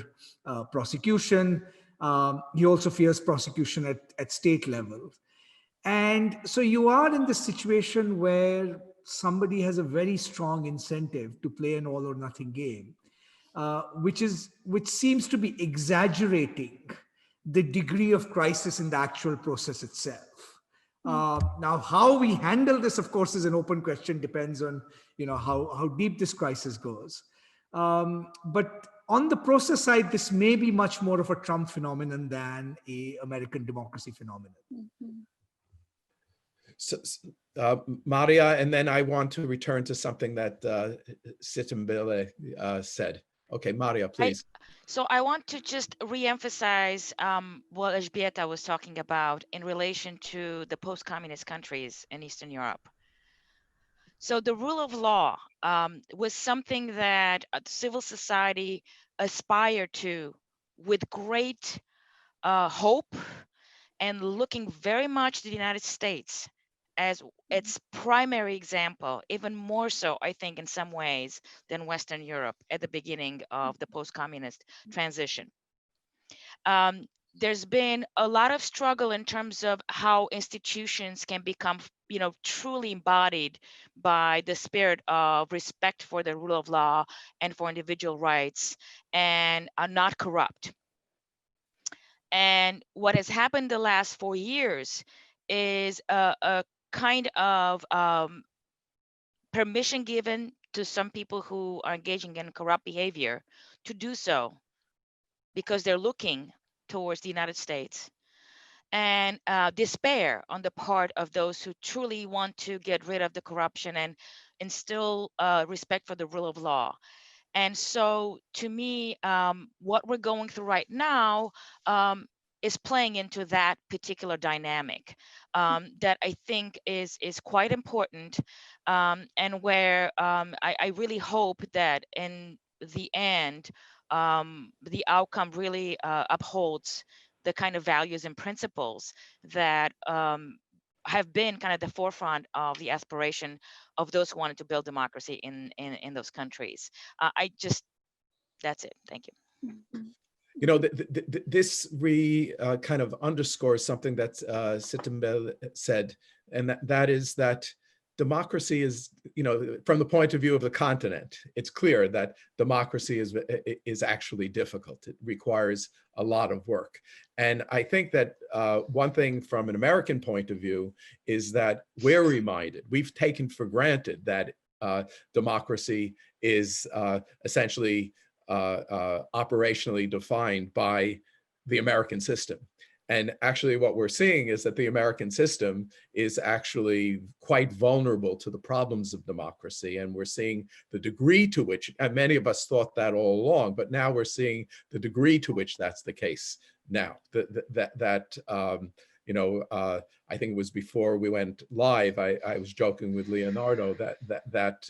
prosecution, he also fears prosecution at state level. And so you are in this situation where somebody has a very strong incentive to play an all or nothing game, which seems to be exaggerating the degree of crisis in the actual process itself. Now, how we handle this, of course, is an open question, depends on, you know, how deep this crisis goes. But on the process side, this may be much more of a Trump phenomenon than a American democracy phenomenon. So, Maria, and then I want to return to something that Sithembile said. Okay, Maria, please. So I want to just re-emphasize what Elzbieta was talking about in relation to the post-communist countries in Eastern Europe. So the rule of law was something that civil society aspired to with great hope, and looking very much to the United States as its primary example, even more so, I think, in some ways than Western Europe at the beginning of the post-communist transition. There's been a lot of struggle in terms of how institutions can become, truly embodied by the spirit of respect for the rule of law and for individual rights, and are not corrupt. And what has happened the last 4 years is a kind of permission given to some people who are engaging in corrupt behavior to do so because they're looking towards the United States, and despair on the part of those who truly want to get rid of the corruption and instill respect for the rule of law. And so to me, what we're going through right now is playing into that particular dynamic that I think is quite important, and where I really hope that in the end, the outcome really upholds the kind of values and principles that have been kind of the forefront of the aspiration of those who wanted to build democracy in those countries. That's it. Thank you. You know, this kind of underscores something that Sithembile said, and that is that democracy is, from the point of view of the continent, it's clear that democracy is actually difficult. It requires a lot of work. And I think that one thing from an American point of view is that we're reminded, we've taken for granted that democracy is essentially operationally defined by the American system. And actually what we're seeing is that the American system is actually quite vulnerable to the problems of democracy. And we're seeing the degree to which, and many of us thought that all along, but now we're seeing the degree to which that's the case now. I think it was before we went live, I was joking with Leonardo that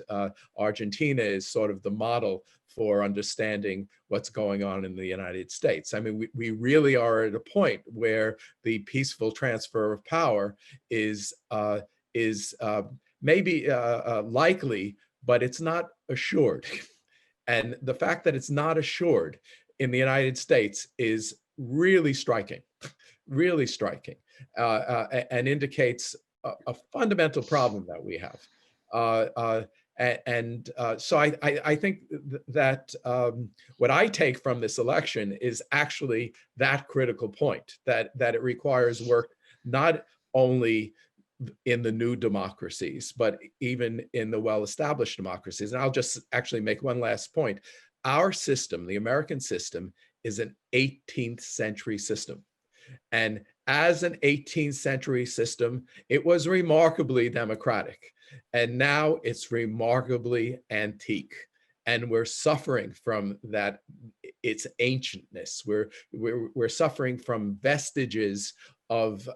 Argentina is sort of the model for understanding what's going on in the United States. I mean, we really are at a point where the peaceful transfer of power is maybe likely, but it's not assured. And the fact that it's not assured in the United States is really striking, really striking, and indicates a fundamental problem that we have. So I think that what I take from this election is actually that critical point, that it requires work not only in the new democracies, but even in the well-established democracies. And I'll just actually make one last point. Our system, the American system, is an 18th century system. And as an 18th century system, it was remarkably democratic. And now it's remarkably antique. And we're suffering from that, its ancientness. We're suffering from vestiges of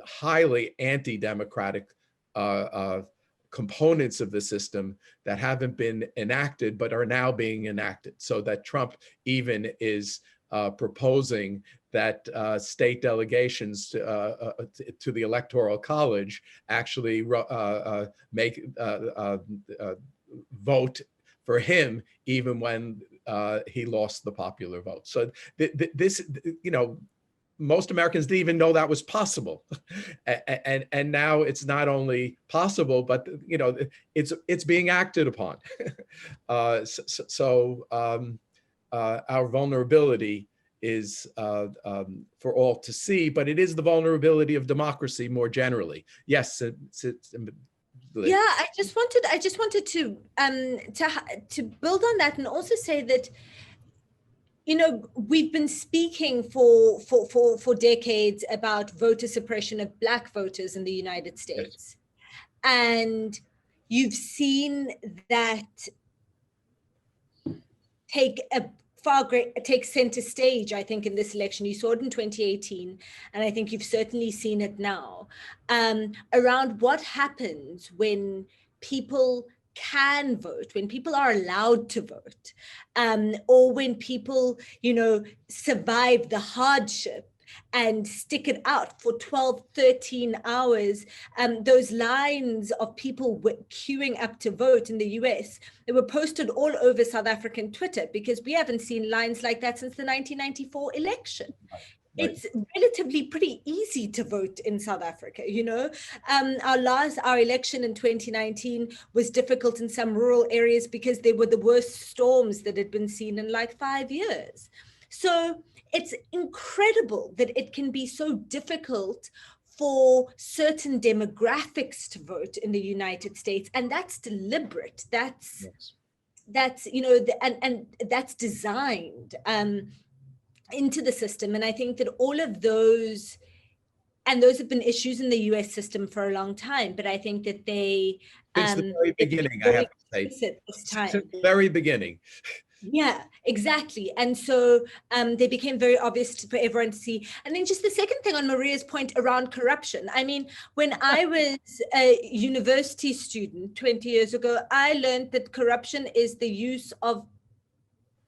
highly anti-democratic components of the system that haven't been enacted, but are now being enacted. So that Trump even is proposing that state delegations to the Electoral College actually vote for him even when he lost the popular vote. So this, most Americans didn't even know that was possible, and now it's not only possible, but it's being acted upon. Our vulnerability is for all to see, but it is the vulnerability of democracy more generally. Yes. Yeah, I just wanted to build on that and also say that, we've been speaking for decades about voter suppression of Black voters in the United States. Yes. And you've seen that take center stage, I think, in this election. You saw it in 2018, and I think you've certainly seen it now, around what happens when people can vote, when people are allowed to vote, or when people, survive the hardship and stick it out for 12, 13 hours, those lines of people queuing up to vote in the US, they were posted all over South African Twitter, because we haven't seen lines like that since the 1994 election. Right. It's relatively pretty easy to vote in South Africa, Our election in 2019 was difficult in some rural areas because they were the worst storms that had been seen in like 5 years. So it's incredible that it can be so difficult for certain demographics to vote in the United States, and that's deliberate. That's and that's designed into the system. And I think that all of those have been issues in the US system for a long time, but I think that they since the very beginning, I have to say, since the very beginning. Yeah, exactly. And so they became very obvious for everyone to see. And then just the second thing on Maria's point around corruption. I mean, when I was a university student 20 years ago, I learned that corruption is the use of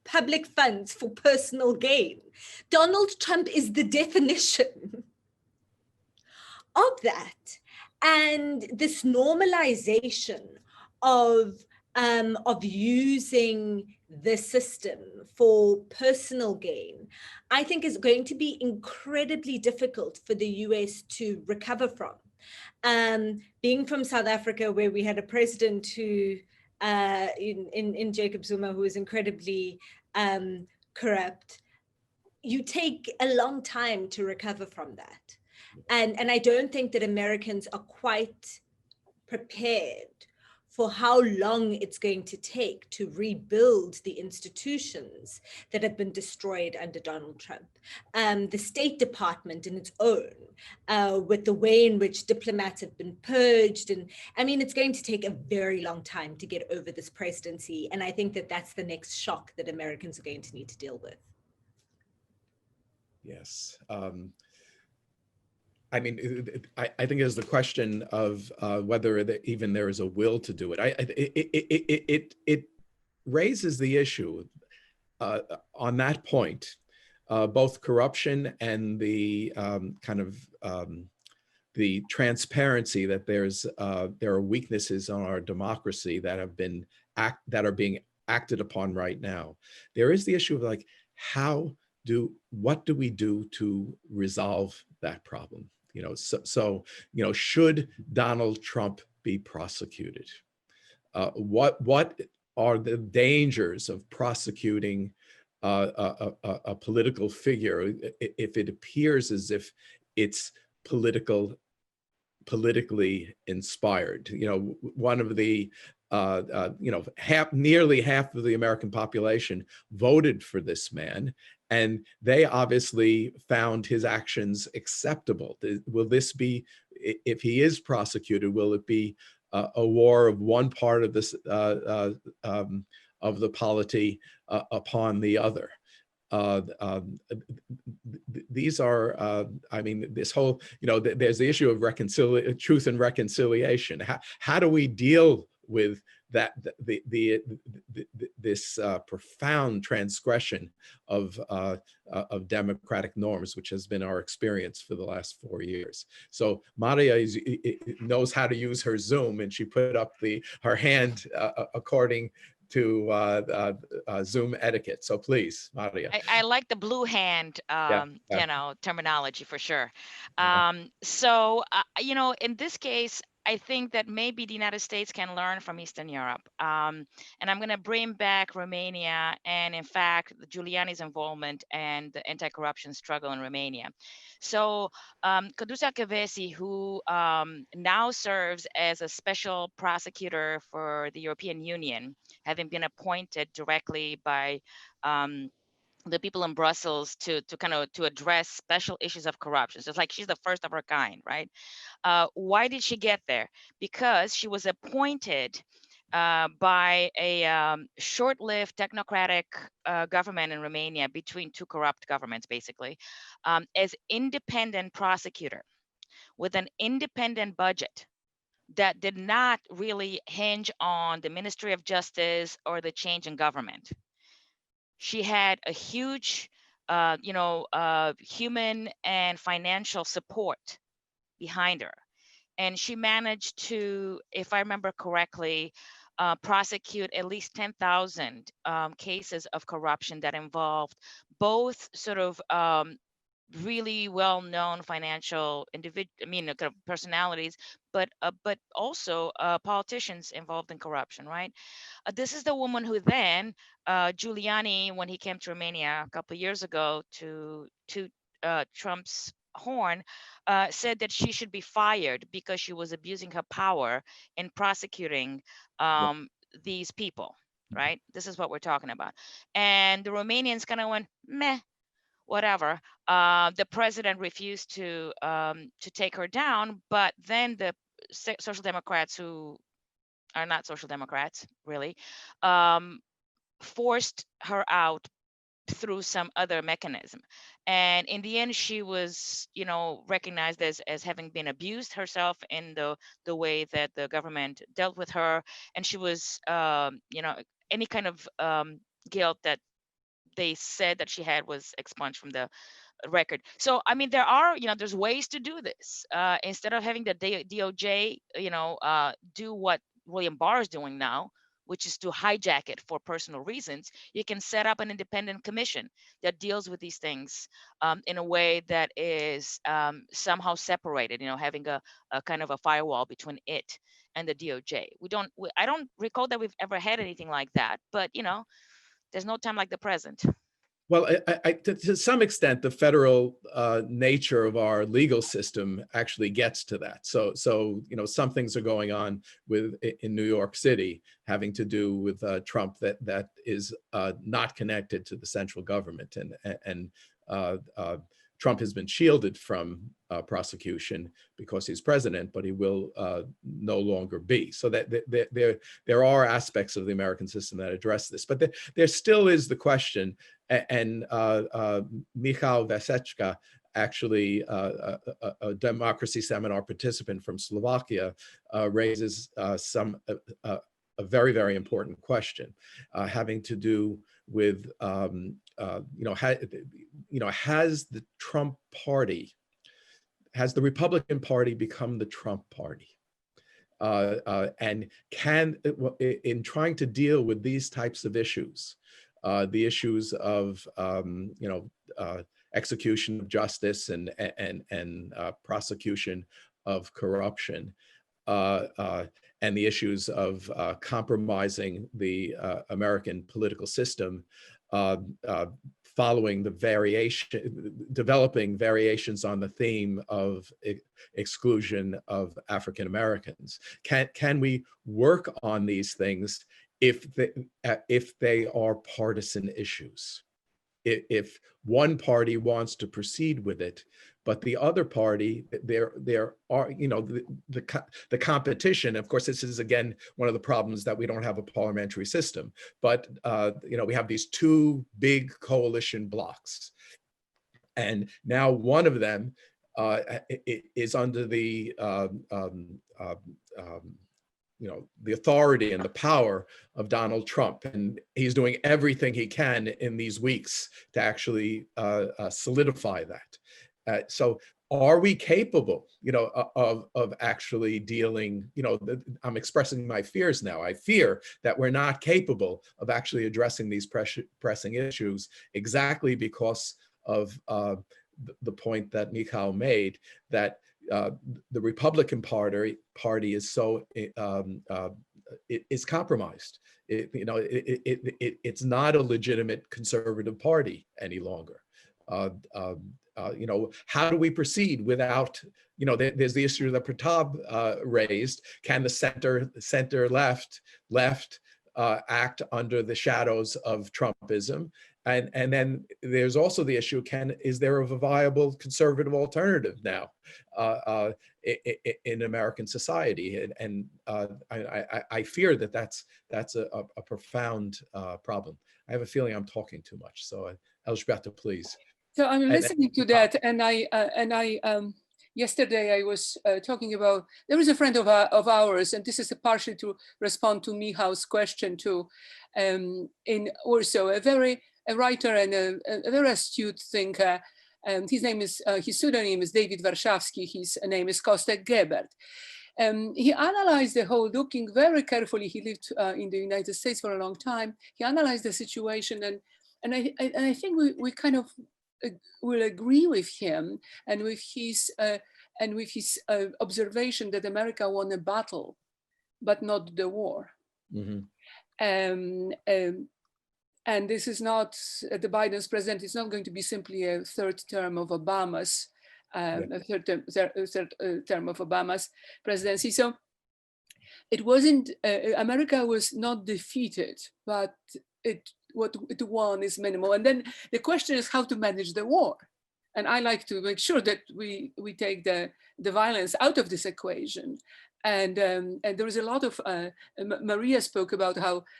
public funds for personal gain. Donald Trump is the definition of that. And this normalization of using the system for personal gain, I think is going to be incredibly difficult for the US to recover from. Being from South Africa, where we had a president who, in Jacob Zuma, who was incredibly corrupt, you take a long time to recover from that. And I don't think that Americans are quite prepared for how long it's going to take to rebuild the institutions that have been destroyed under Donald Trump. The State Department in its own, with the way in which diplomats have been purged. And I mean, it's going to take a very long time to get over this presidency. And I think that that's the next shock that Americans are going to need to deal with. Yes. I mean, I think there's the question of whether even there is a will to do it. It raises the issue on that point, both corruption and the the transparency that there are weaknesses on our democracy that are being acted upon right now. There is the issue of like, what do we do to resolve that problem? Should Donald Trump be prosecuted? What are the dangers of prosecuting a political figure if it appears as if it's politically inspired? One of the nearly half of the American population voted for this man, and they obviously found his actions acceptable. Will this be, if he is prosecuted, will it be a war of one part of this of the polity upon the other? These are, I mean, this whole, there's the issue of truth and reconciliation. How do we deal with that, this profound transgression of democratic norms, which has been our experience for the last 4 years? So Maria knows how to use her Zoom, and she put up her hand according to Zoom etiquette. So please, Maria. I like the blue hand, terminology for sure. So, in this case, I think that maybe the United States can learn from Eastern Europe. And I'm going to bring back Romania and, in fact, Giuliani's involvement and the anti-corruption struggle in Romania. So Kădușa Kövesi, who now serves as a special prosecutor for the European Union, having been appointed directly by the people in Brussels to address special issues of corruption. So it's like she's the first of her kind, right? Why did she get there? Because she was appointed by a short-lived technocratic government in Romania between two corrupt governments, basically, as independent prosecutor with an independent budget that did not really hinge on the Ministry of Justice or the change in government. She had a huge, human and financial support behind her. And she managed to, if I remember correctly, prosecute at least 10,000 cases of corruption that involved both sort of really well-known financial kind of personalities, but also politicians involved in corruption, right? This is the woman who then Giuliani, when he came to Romania a couple of years ago to Trump's horn, said that she should be fired because she was abusing her power in prosecuting these people, right? This is what we're talking about. And the Romanians kind of went, meh, whatever. The president refused to take her down, but then the Social Democrats, who are not Social Democrats really, forced her out through some other mechanism. And in the end, she was, recognized as having been abused herself in the way that the government dealt with her. And she was, any kind of guilt that they said that she had was expunged from the record. So, I mean, there's ways to do this. Instead of having the DOJ, do what William Barr is doing now, which is to hijack it for personal reasons, you can set up an independent commission that deals with these things in a way that is somehow separated, having a kind of a firewall between it and the DOJ. I don't recall that we've ever had anything like that, but, there's no time like the present. Well, to some extent, the federal nature of our legal system actually gets to that. So some things are going on in New York City having to do with Trump that is not connected to the central government, and Trump has been shielded from prosecution because he's president, but he will no longer be. So that there are aspects of the American system that address this, but there still is the question. And Michal Vasecka, actually a democracy seminar participant from Slovakia, raises a very, very important question having to do with has the Trump party, has the Republican Party become the Trump party? And in trying to deal with these types of issues, the issues of execution of justice and prosecution of corruption, and the issues of compromising the American political system, following developing variations on the theme of exclusion of African Americans. Can we work on these things if they are partisan issues? If one party wants to proceed with it, but the other party, there are, the competition. Of course, this is again one of the problems that we don't have a parliamentary system. But we have these two big coalition blocks, and now one of them is under the the authority and the power of Donald Trump, and he's doing everything he can in these weeks to actually solidify that. So are we capable, of actually dealing, I'm expressing my fears now. I fear that we're not capable of actually addressing these pressing issues exactly because of the point that Michal made, that the Republican Party is so is compromised. It's not a legitimate conservative party any longer. How do we proceed without? There's the issue that Pratap raised. Can the center left act under the shadows of Trumpism? And then there's also the issue, is there a viable conservative alternative now in American society? And I fear that's a profound problem. I have a feeling I'm talking too much. So Elzbieta, please. So I'm listening to that, and I yesterday I was talking about, there is a friend of ours, and this is partially to respond to Michał's question too, in Warsaw, a writer and a very astute thinker. His name is, his pseudonym is David Warszawski, his name is Kostek Gebert. He analyzed the whole, looking very carefully. He lived in the United States for a long time. He analyzed the situation, and I think we kind of will agree with him and with his observation that America won a battle, but not the war. And this is not, the Biden's president is not going to be simply a third term of Obama's, a third term of Obama's presidency. So it wasn't, America was not defeated, but what it won is minimal. And then the question is how to manage the war. And I like to make sure that we take the violence out of this equation. And there was a lot of, Maria spoke about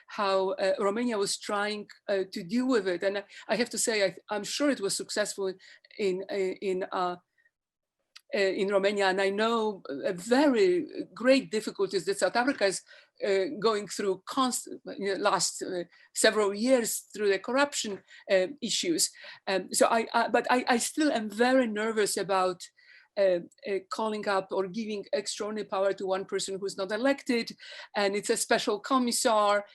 how Romania was trying to deal with it. And I have to say, I'm sure it was successful in Romania. And I know very great difficulties that South Africa is going through last several years through the corruption issues. But I still am very nervous about calling up or giving extraordinary power to one person who's not elected, and it's a special commissar,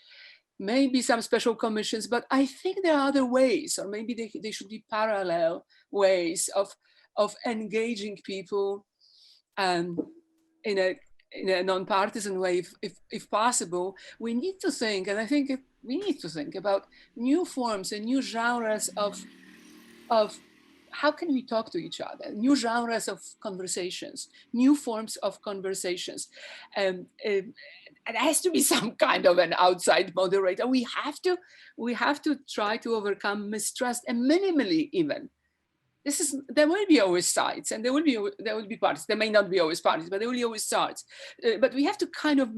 maybe some special commissions, but I think there are other ways, or maybe they should be parallel ways of engaging people in a non-partisan way, if possible. We need to think, and I think we need to think about new forms and new genres of how can we talk to each other, new genres of conversations, new forms of conversations. And it has to be some kind of an outside moderator. We have to try to overcome mistrust, and minimally even. There will be always sides, and there will be parties. There may not be always parties, but there will be always sides. But we have to kind of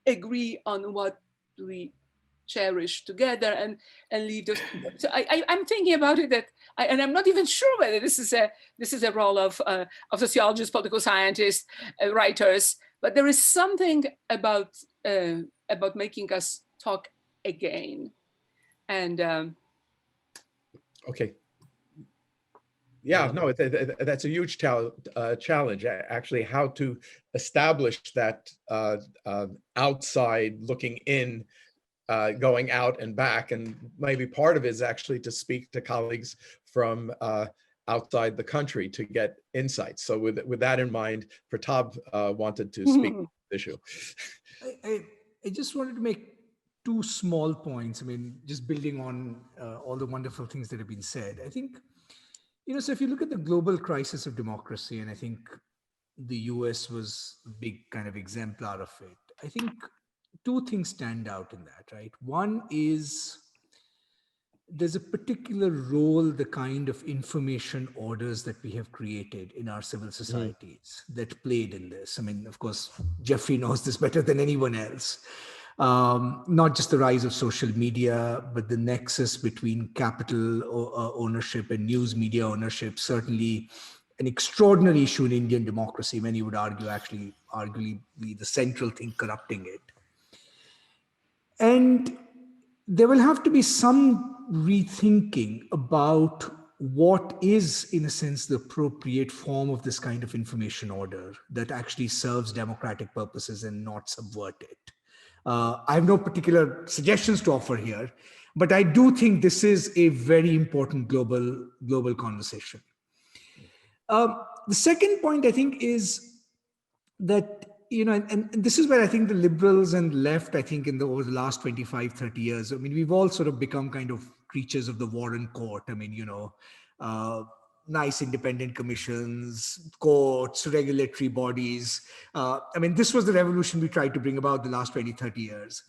agree on what we cherish together and leave those. So I'm thinking about it and I'm not even sure whether this is a role of sociologists, political scientists, writers. But there is something about making us talk again. And okay. Yeah, no, that's a huge challenge, actually, how to establish that outside looking in, going out and back. And maybe part of it is actually to speak to colleagues from outside the country to get insights. So with that in mind, Pratap wanted to speak on this issue. I just wanted to make two small points. I mean, just building on all the wonderful things that have been said. I think, so if you look at the global crisis of democracy, and I think the US was a big kind of exemplar of it, I think two things stand out in that, right? One is there's a particular role, the kind of information orders that we have created in our civil societies that played in this. I mean, of course, Jeffrey knows this better than anyone else. Not just the rise of social media, but the nexus between capital ownership and news media ownership, certainly an extraordinary issue in Indian democracy. Many would argue, actually, arguably the central thing corrupting it. And there will have to be some rethinking about what is, in a sense, the appropriate form of this kind of information order that actually serves democratic purposes and not subvert it. I have no particular suggestions to offer here, but I do think this is a very important global conversation. The second point, I think, is that, and this is where I think the liberals and left, I think, over the last 25, 30 years, I mean, we've all sort of become kind of creatures of the Warren Court. I mean, nice independent commissions, courts, regulatory bodies. I mean, this was the revolution we tried to bring about the last 20, 30 years.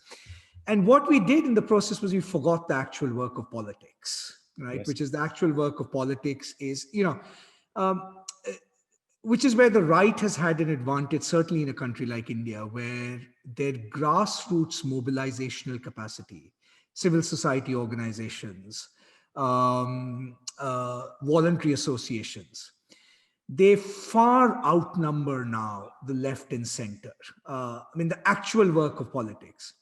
And what we did in the process was we forgot the actual work of politics, right? Yes. Which is the actual work of politics is, which is where the right has had an advantage, certainly in a country like India, where their grassroots mobilizational capacity, civil society organizations, voluntary associations, they far outnumber now the left and center. I mean, the actual work of politics.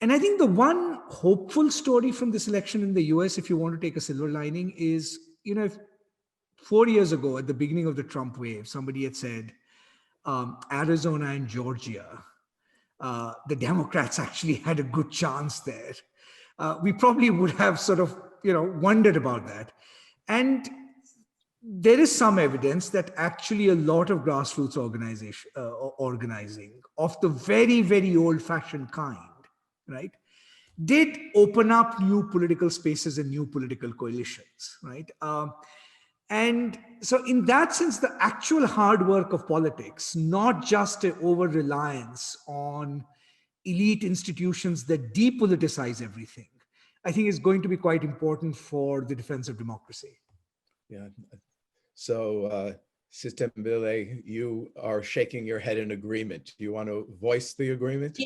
And I think the one hopeful story from this election in the US, if you want to take a silver lining, is, if 4 years ago at the beginning of the Trump wave, somebody had said Arizona and Georgia, the Democrats actually had a good chance there. We probably would have sort of, wondered about that. And there is some evidence that actually a lot of grassroots organizing of the very, very old-fashioned kind, right, did open up new political spaces and new political coalitions, right? And so in that sense, the actual hard work of politics, not just an over-reliance on elite institutions that depoliticize everything, I think is going to be quite important for the defense of democracy. Yeah. So, Sithembile, you are shaking your head in agreement. Do you want to voice the agreement? Yeah,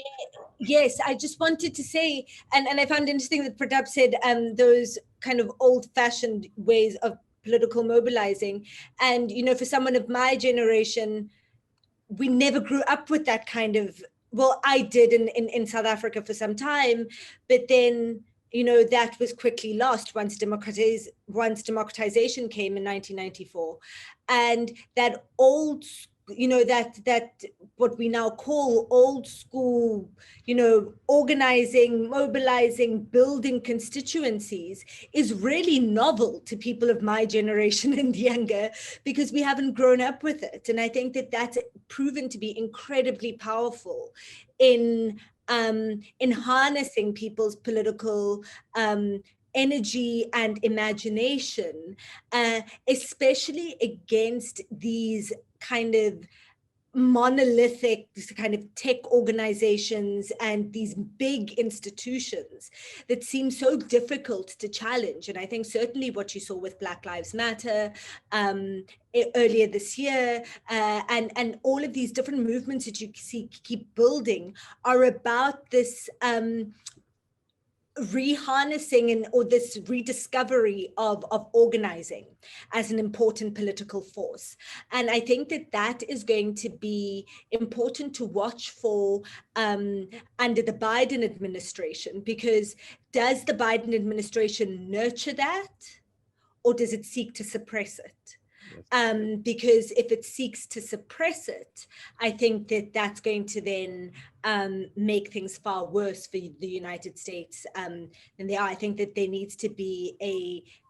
yes, I just wanted to say, and I found interesting that Pratap said those kind of old-fashioned ways of political mobilizing. And, for someone of my generation, we never grew up with that kind of, well, I did in South Africa for some time, but then, that was quickly lost once democratization came in 1994. And that old, that what we now call old school, organizing, mobilizing, building constituencies is really novel to people of my generation and younger, because we haven't grown up with it. And I think that that's proven to be incredibly powerful in harnessing people's political energy and imagination, especially against these kind of monolithic kind of tech organizations and these big institutions that seem so difficult to challenge. And I think certainly what you saw with Black Lives Matter earlier this year, and all of these different movements that you see keep building are about this reharnessing or this rediscovery of organizing as an important political force. And I think that is going to be important to watch for under the Biden administration, because does the Biden administration nurture that, or does it seek to suppress it? Because if it seeks to suppress it, I think that's going to then make things far worse for the United States than they are. I think that there needs to be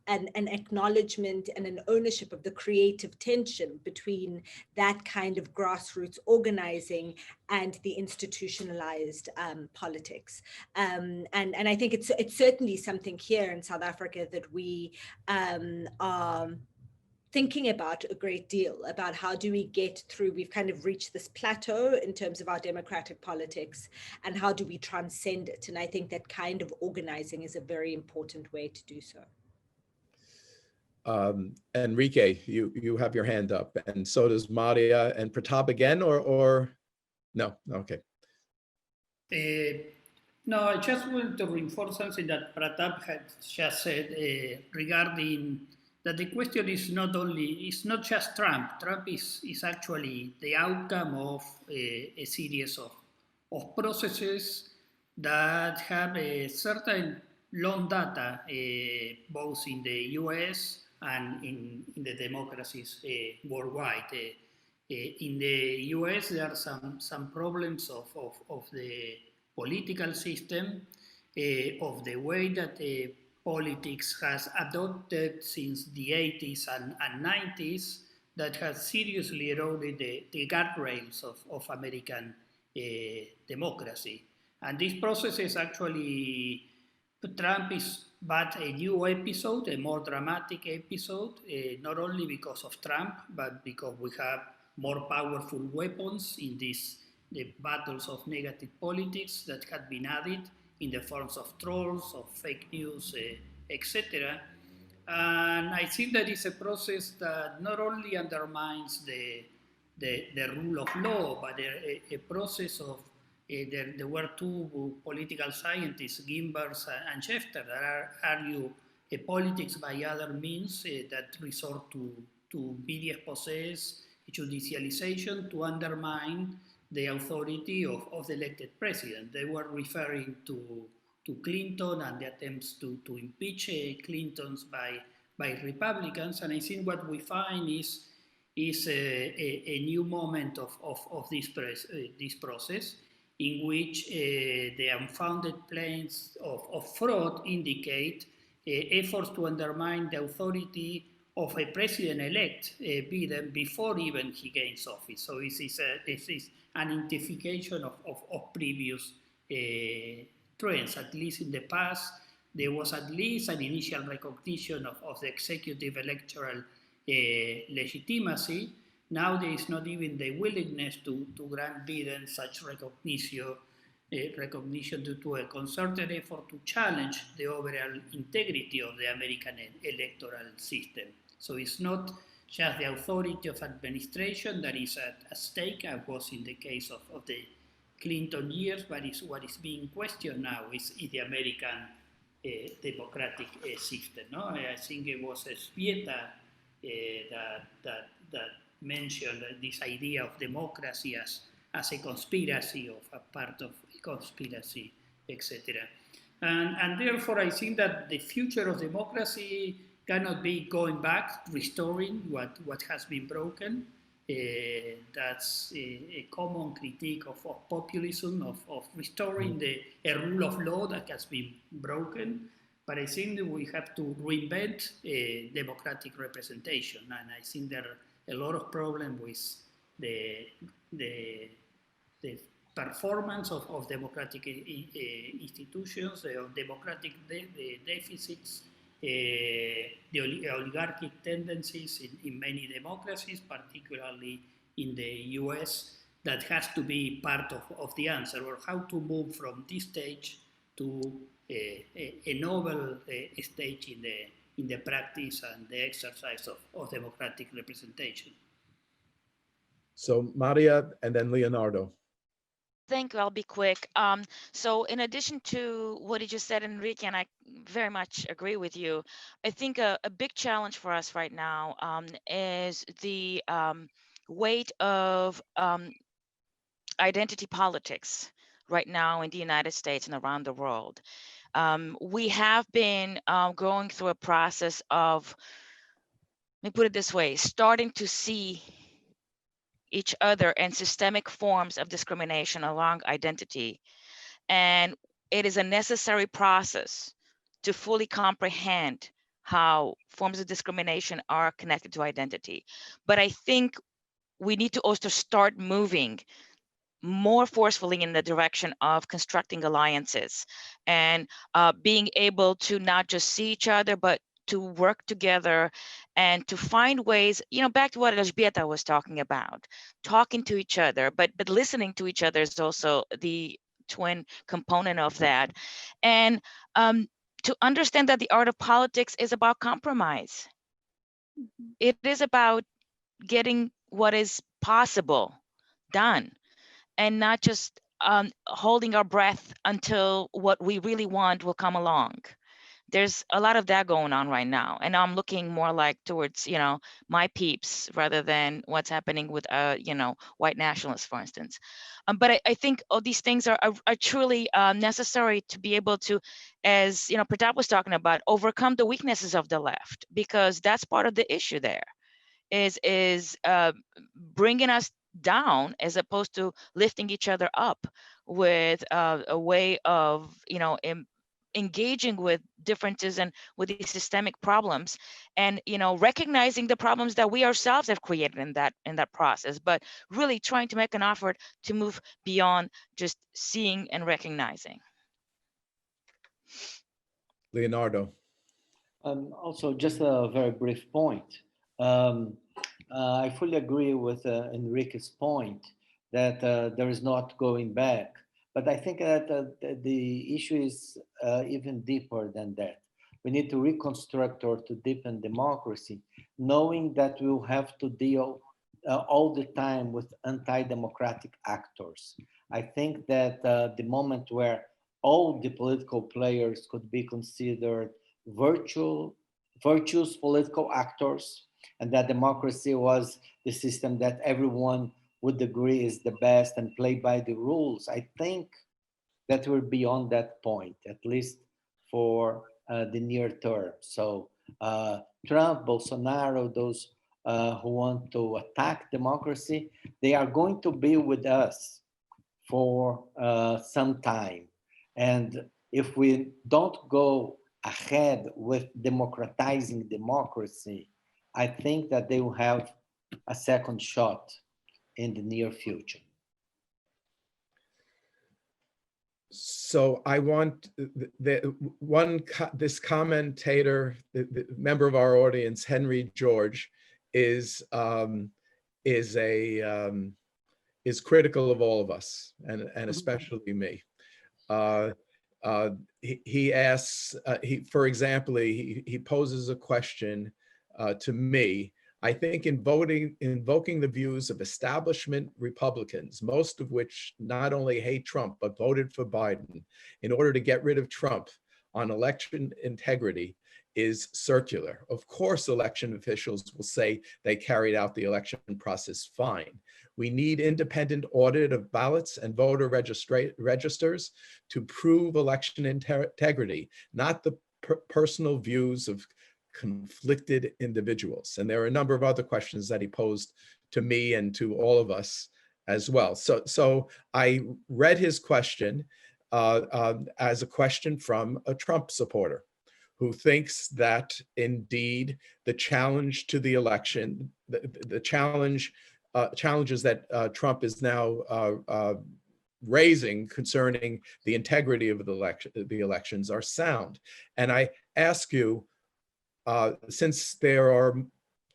an acknowledgement and an ownership of the creative tension between that kind of grassroots organizing and the institutionalized politics. And I think it's certainly something here in South Africa that we are thinking about a great deal, about how do we get through, we've kind of reached this plateau in terms of our democratic politics, and how do we transcend it? And I think that kind of organizing is a very important way to do so. Enrique, you have your hand up, and so does Maria and Pratap again, or no? Okay. No, I just want to reinforce something that Pratap had just said regarding that the question is it's not just Trump. Trump is actually the outcome of a series of processes that have a certain long data, both in the US and in the democracies worldwide. In the US, there are some problems of the political system, of the way that politics has adopted since the 80s and 90s, that has seriously eroded the guardrails of American democracy. And this process is actually, Trump is but a new episode, a more dramatic episode, not only because of Trump, but because we have more powerful weapons in the battles of negative politics that have been added in the forms of trolls, of fake news, etc. And I think that is a process that not only undermines the rule of law, but a process of, there were two political scientists, Gimbers and Schefter, that argue a politics by other means that resort to media possess judicialization to undermine the authority of the elected president. They were referring to Clinton and the attempts to impeach Clinton by Republicans, and I think what we find is a new moment of this process, in which the unfounded claims of fraud indicate efforts to undermine the authority of a president-elect Biden before even he gains office. So this is an identification of previous trends. At least in the past, there was at least an initial recognition of the executive electoral legitimacy. Now there is not even the willingness to grant Biden such recognition due to a concerted effort to challenge the overall integrity of the American electoral system. So it's not just the authority of administration that is at stake, as was in the case of the Clinton years, but what is being questioned now is the American democratic system. No? I think it was Elzbieta that mentioned this idea of democracy as a conspiracy, of a part of a conspiracy, etc. And therefore, I think that the future of democracy cannot be going back, restoring what has been broken. That's a common critique of populism, of restoring a rule of law that has been broken. But I think that we have to reinvent democratic representation. And I think there are a lot of problems with the performance of democratic institutions, the democratic deficits, the oligarchic tendencies in many democracies, particularly in the US, that has to be part of the answer, or how to move from this stage to a novel stage in the practice and the exercise of democratic representation. So Maria and then Leonardo. Thank you. I'll be quick. So in addition to what you just said, Enrique, and I very much agree with you, I think a big challenge for us right now is the weight of identity politics right now in the United States and around the world. We have been going through a process of, let me put it this way, starting to see each other and systemic forms of discrimination along identity. And it is a necessary process to fully comprehend how forms of discrimination are connected to identity. But I think we need to also start moving more forcefully in the direction of constructing alliances and being able to not just see each other, but to work together and to find ways, back to what Elzbieta was talking about, talking to each other, but listening to each other is also the twin component of that. And to understand that the art of politics is about compromise. It is about getting what is possible done and not just holding our breath until what we really want will come along. There's a lot of that going on right now. And I'm looking more like towards, my peeps rather than what's happening with, white nationalists, for instance. But I think all these things are truly necessary to be able to, as, Pratap was talking about, overcome the weaknesses of the left, because that's part of the issue there is bringing us down as opposed to lifting each other up with a way of, engaging with differences and with these systemic problems, and recognizing the problems that we ourselves have created in that process, but really trying to make an effort to move beyond just seeing and recognizing. Leonardo. Also, just a very brief point. I fully agree with Enrique's point that there is not going back. But I think that the issue is even deeper than that. We need to reconstruct or to deepen democracy, knowing that we'll have to deal all the time with anti-democratic actors. I think that the moment where all the political players could be considered virtuous political actors, and that democracy was the system that everyone would agree is the best and play by the rules. I think that we're beyond that point, at least for the near term. So Trump, Bolsonaro, those who want to attack democracy, they are going to be with us for some time. And if we don't go ahead with democratizing democracy, I think that they will have a second shot in the near future. So I want this commentator, the member of our audience, Henry George, is critical of all of us, and especially me. He asks, for example, he poses a question to me. I think invoking the views of establishment Republicans, most of which not only hate Trump, but voted for Biden in order to get rid of Trump on election integrity, is circular. Of course, election officials will say they carried out the election process fine. We need independent audit of ballots and voter registers to prove election integrity, not the personal views of conflicted individuals. And there are a number of other questions that he posed to me and to all of us as well. So I read his question as a question from a Trump supporter who thinks that indeed the challenge to the election, the challenges that Trump is now raising concerning the integrity of the elections are sound. And I ask you, since there are,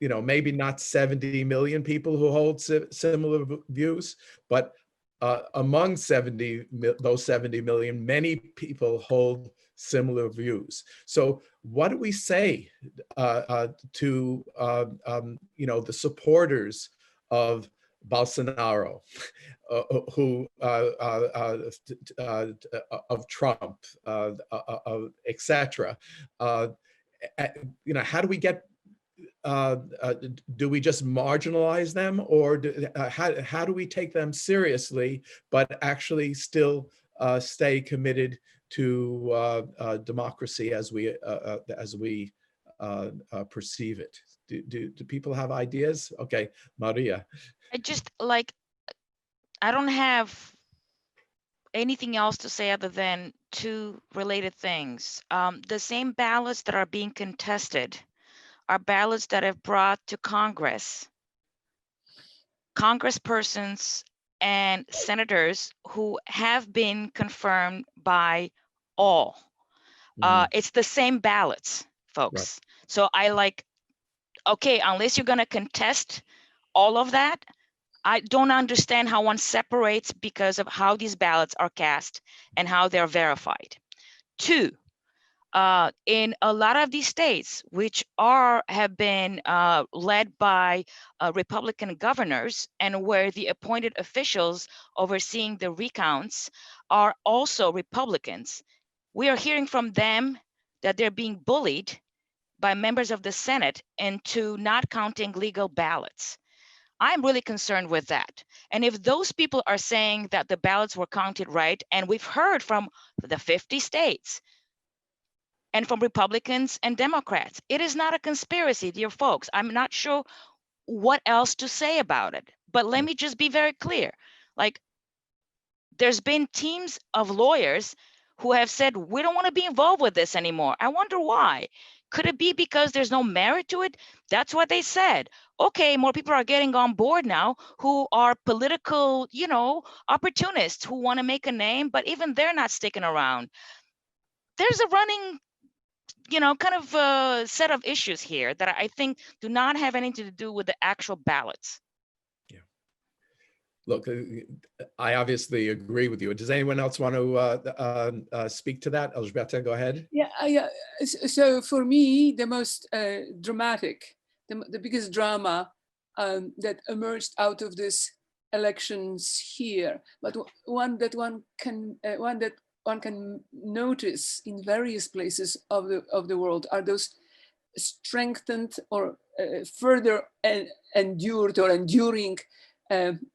maybe not 70 million people who hold similar views, but among those 70 million, many people hold similar views. So what do we say to the supporters of Bolsonaro, who of Trump, etc.? How do we get? Do we just marginalize them, or how do we take them seriously, but actually still stay committed to democracy as we perceive it? Do people have ideas? Okay, Maria. I don't have anything else to say other than two related things. The same ballots that are being contested are ballots that have brought to Congress congresspersons and senators who have been confirmed by all. It's the same ballots, folks. Right. So okay, unless you're gonna contest all of that, I don't understand how one separates because of how these ballots are cast and how they're verified. Two, in a lot of these states, which have been led by Republican governors, and where the appointed officials overseeing the recounts are also Republicans, we are hearing from them that they're being bullied by members of the Senate into not counting legal ballots. I'm really concerned with that. And if those people are saying that the ballots were counted right, and we've heard from the 50 states and from Republicans and Democrats, it is not a conspiracy, dear folks. I'm not sure what else to say about it. But let me just be very clear. There's been teams of lawyers who have said, we don't want to be involved with this anymore. I wonder why. Could it be because there's no merit to it? That's what they said. Okay, more people are getting on board now who are political, opportunists who want to make a name, but even they're not sticking around. There's a running, kind of set of issues here that I think do not have anything to do with the actual ballots. Yeah. Look, I obviously agree with you. Does anyone else want to speak to that? Elzbieta, go ahead. Yeah. So for me, the most dramatic, the biggest drama that emerged out of this elections here, but one that one can notice in various places of the world, are those strengthened or further endured or enduring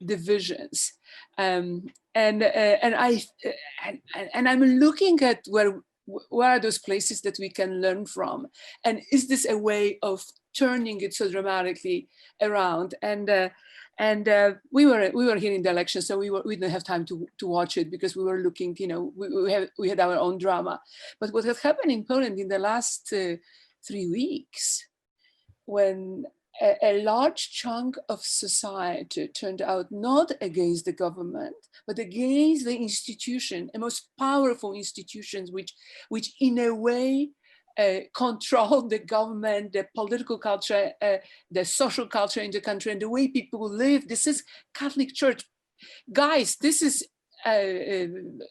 divisions. And I'm looking at where are those places that we can learn from, and is this a way of turning it so dramatically around? And we were here in the election, so we didn't have time to watch it because we were looking, you know, we had our own drama. But what had happened in Poland in the last 3 weeks, when a large chunk of society turned out not against the government, but against the institution, the most powerful institutions, which in a way control the government, the political culture, the social culture in the country, and the way people live. This is Catholic Church. Guys, this is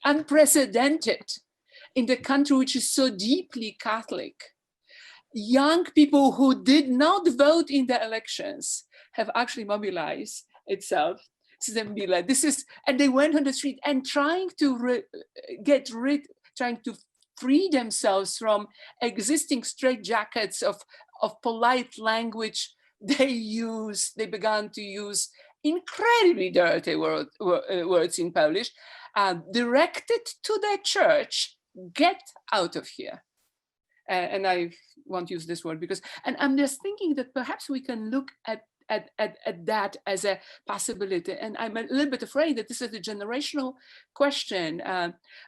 unprecedented in the country which is so deeply Catholic. Young people who did not vote in the elections have actually mobilized itself. Sithembile. This is, and they went on the street and trying to free themselves from existing straitjackets of polite language. They began to use incredibly dirty words in Polish, directed to the church. Get out of here. And I won't use this word because, and I'm just thinking that perhaps we can look at that as a possibility. And I'm a little bit afraid that this is a generational question.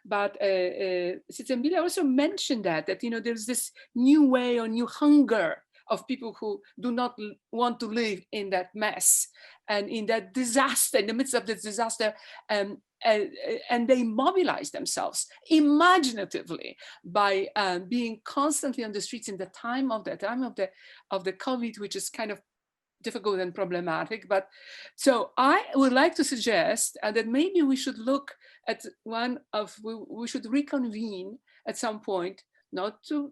But Sithembile also mentioned that, you know, there's this new way or new hunger of people who do not want to live in that mess and in that disaster, in the midst of this disaster. And they mobilize themselves imaginatively by being constantly on the streets in the time of the COVID, which is kind of difficult and problematic. But so I would like to suggest that maybe we should look at we should reconvene at some point, not too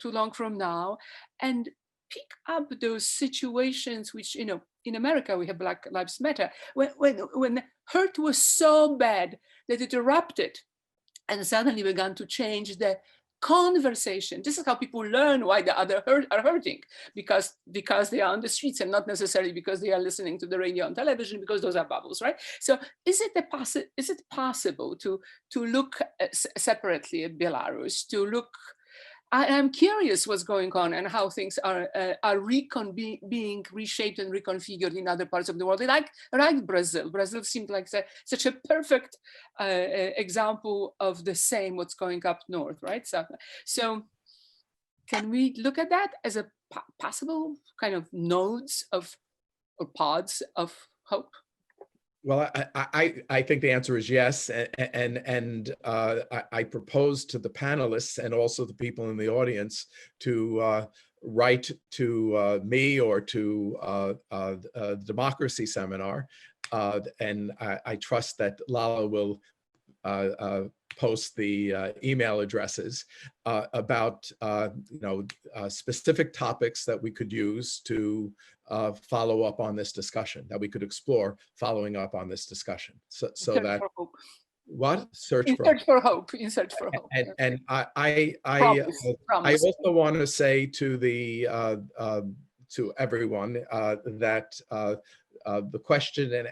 long from now, and pick up those situations which, you know, in America we have Black Lives Matter, when hurt was so bad that it erupted and suddenly began to change the conversation. This is how people learn why the other are hurting, because they are on the streets and not necessarily because they are listening to the radio and television, because those are bubbles, right? So is it possible to look separately at Belarus, to look, I'm curious what's going on and how things are being reshaped and reconfigured in other parts of the world. Like Brazil. Brazil seemed like such a perfect example of the same what's going up north, right? So can we look at that as a possible kind of nodes of or pods of hope? Well, I think the answer is yes, and I propose to the panelists and also the people in the audience to write to me or to the Democracy Seminar, and I trust that Lala will post the email addresses about specific topics that we could use to follow up on this discussion, that we could explore following up on this discussion. So that what search for hope. In search for hope. And I also want to say to the to everyone that the question and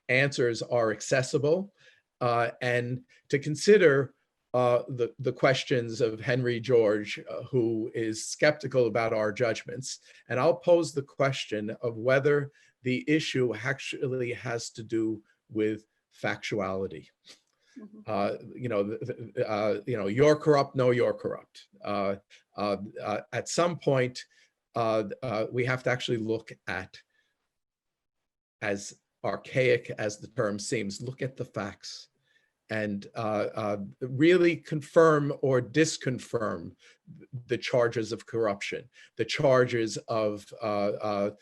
answers are accessible, and to consider the questions of Henry George, who is skeptical about our judgments. And I'll pose the question of whether the issue actually has to do with factuality. You're corrupt, no, you're corrupt. At some point, we have to actually look at, as archaic as the term seems, look at the facts and really confirm or disconfirm the charges of corruption, the charges of the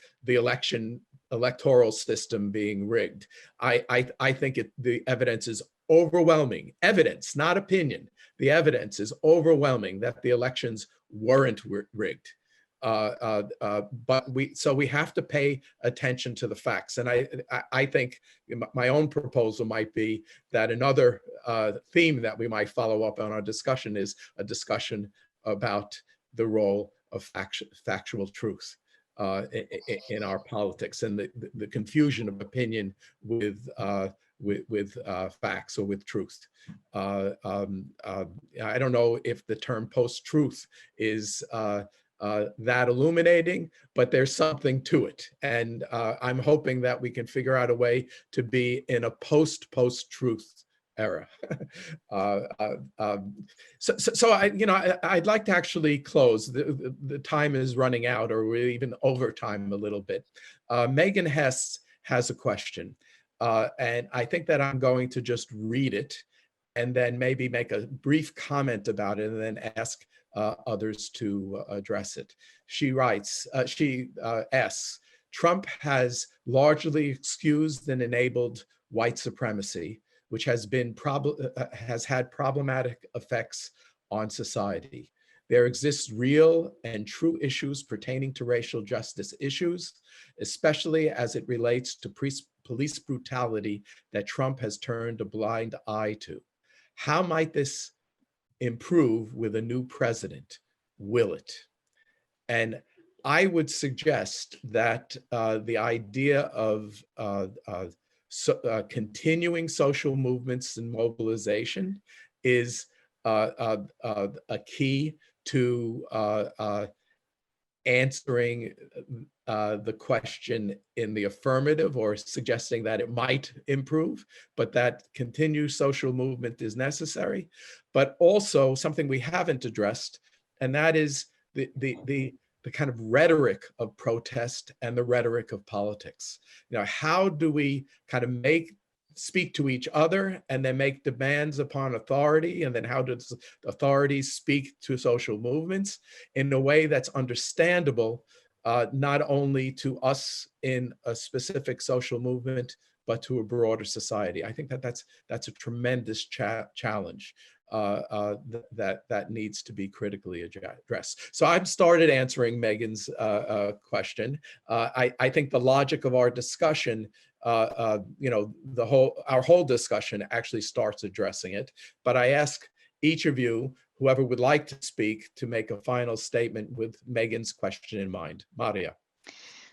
electoral system being rigged. I think the evidence is overwhelming. Evidence, not opinion. The evidence is overwhelming that the elections weren't rigged. But we have to pay attention to the facts. And I think my own proposal might be that another theme that we might follow up on our discussion is a discussion about the role of factual truth. in our politics, and the confusion of opinion with facts or with truth. I don't know if the term post-truth is that illuminating, but there's something to it. And I'm hoping that we can figure out a way to be in a post-truth era. So I'd like to actually close. The time is running out, or we're even over time a little bit. Megan Hess has a question, and I think that I'm going to just read it and then maybe make a brief comment about it and then ask others to address it. She writes, she asks, Trump has largely excused and enabled white supremacy, which has had problematic effects on society. There exists real and true issues pertaining to racial justice issues, especially as it relates to police brutality that Trump has turned a blind eye to. How might this improve with a new president? Will it? And I would suggest that the idea of continuing social movements and mobilization is a key to answering the question in the affirmative, or suggesting that it might improve, but that continued social movement is necessary. But also something we haven't addressed, and that is the kind of rhetoric of protest and the rhetoric of politics. How do we kind of speak to each other and then make demands upon authority? And then how does authorities speak to social movements in a way that's understandable, not only to us in a specific social movement, but to a broader society? I think that that's a tremendous challenge that needs to be critically addressed. So I've started answering Megan's question. I think the logic of our discussion, our whole discussion actually starts addressing it. But I ask each of you, whoever would like to speak, to make a final statement with Megan's question in mind. Maria.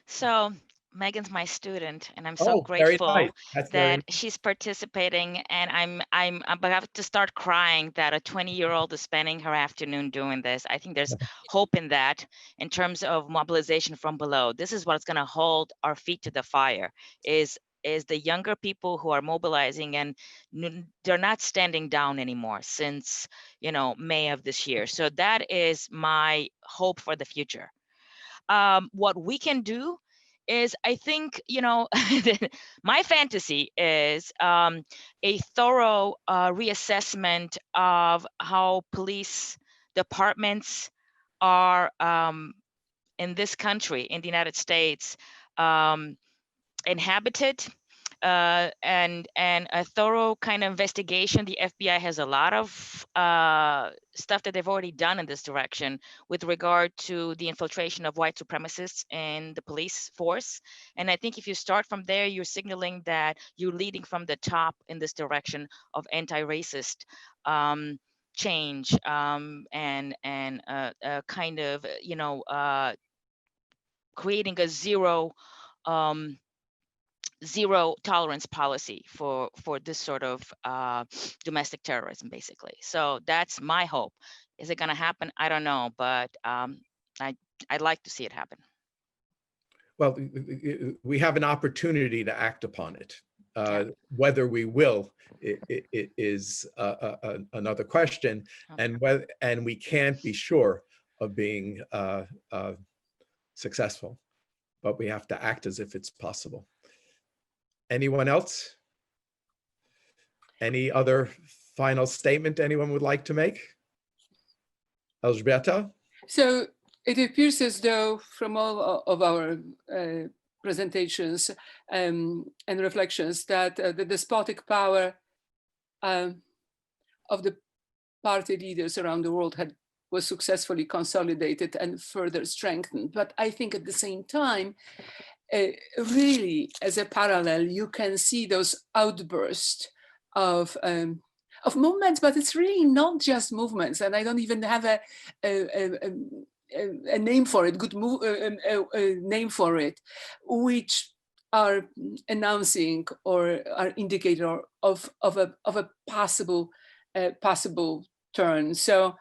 So Megan's my student, and I'm so grateful that she's participating. And I'm about to start crying that a 20-year-old is spending her afternoon doing this. I think there's hope in that, in terms of mobilization from below. This is what's going to hold our feet to the fire, is the younger people who are mobilizing, and they're not standing down anymore since May of this year. So that is my hope for the future. What we can do is, I think, my fantasy is a thorough reassessment of how police departments are in this country, in the United States, inhabited, and a thorough kind of investigation. The FBI has a lot of stuff that they've already done in this direction with regard to the infiltration of white supremacists in the police force. And I think if you start from there, you're signaling that you're leading from the top in this direction of anti-racist change, and kind of creating a zero tolerance policy for this sort of domestic terrorism, basically. So that's my hope. Is it going to happen? I don't know, but I'd like to see it happen. Well, we have an opportunity to act upon it. Whether we will it is another question, and we can't be sure of being successful, but we have to act as if it's possible. Anyone else? Any other final statement anyone would like to make? Elzbieta? So it appears as though from all of our presentations and reflections that the despotic power of the party leaders around the world was successfully consolidated and further strengthened. But I think at the same time, really, as a parallel, you can see those outbursts of movements, but it's really not just movements. And I don't even have a a name for it, good name for it, which are announcing or are indicator of a possible turn. So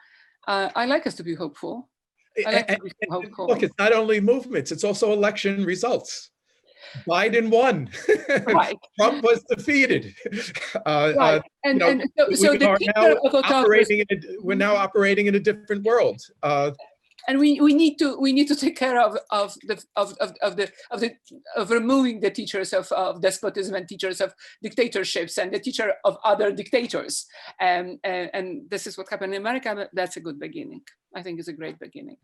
I like us to be hopeful. I like to be hopeful. Look, it's not only movements, it's also election results. Biden won. Right. Trump was defeated. Right. And so the picture of autocracy, we're now operating in a different world. And we need to take care of removing the teachers of despotism and teachers of dictatorships and the teacher of other dictators. And this is what happened in America. That's a good beginning. I think it's a great beginning.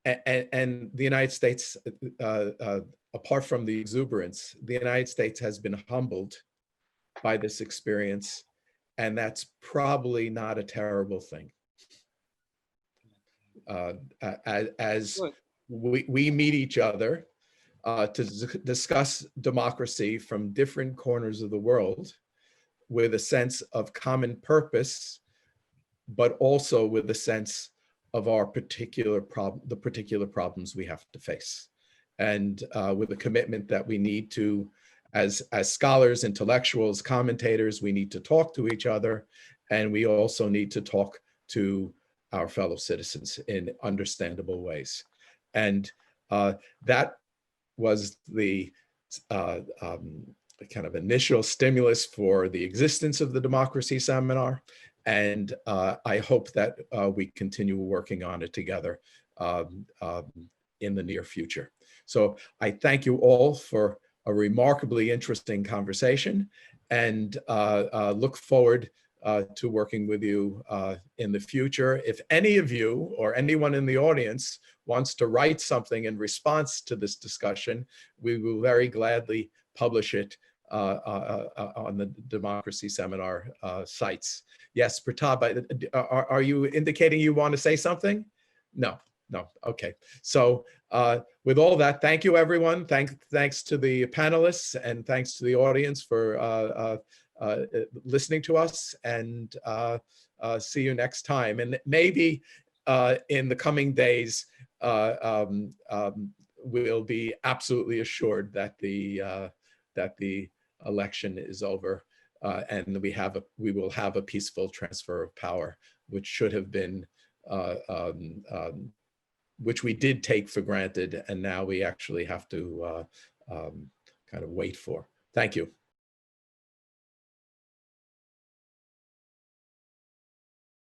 And the United States, apart from the exuberance, the United States has been humbled by this experience, and that's probably not a terrible thing. As we meet each other to discuss democracy from different corners of the world with a sense of common purpose, but also with a sense of our particular the particular problems we have to face, and with a commitment that we need to, as scholars, intellectuals, commentators, we need to talk to each other, and we also need to talk to our fellow citizens in understandable ways. And that was the kind of initial stimulus for the existence of the Democracy Seminar. And I hope that we continue working on it together in the near future. So I thank you all for a remarkably interesting conversation, and look forward to working with you in the future. If any of you or anyone in the audience wants to write something in response to this discussion, we will very gladly publish it on the Democracy Seminar sites. Yes, Pratap, are you indicating you want to say something? No, okay. So with all that, thank you everyone. Thanks to the panelists, and thanks to the audience for listening to us, and see you next time. And maybe in the coming days, we'll be absolutely assured that the election is over, and we will have a peaceful transfer of power, which should have been, which we did take for granted, and now we actually have to kind of wait for. Thank you.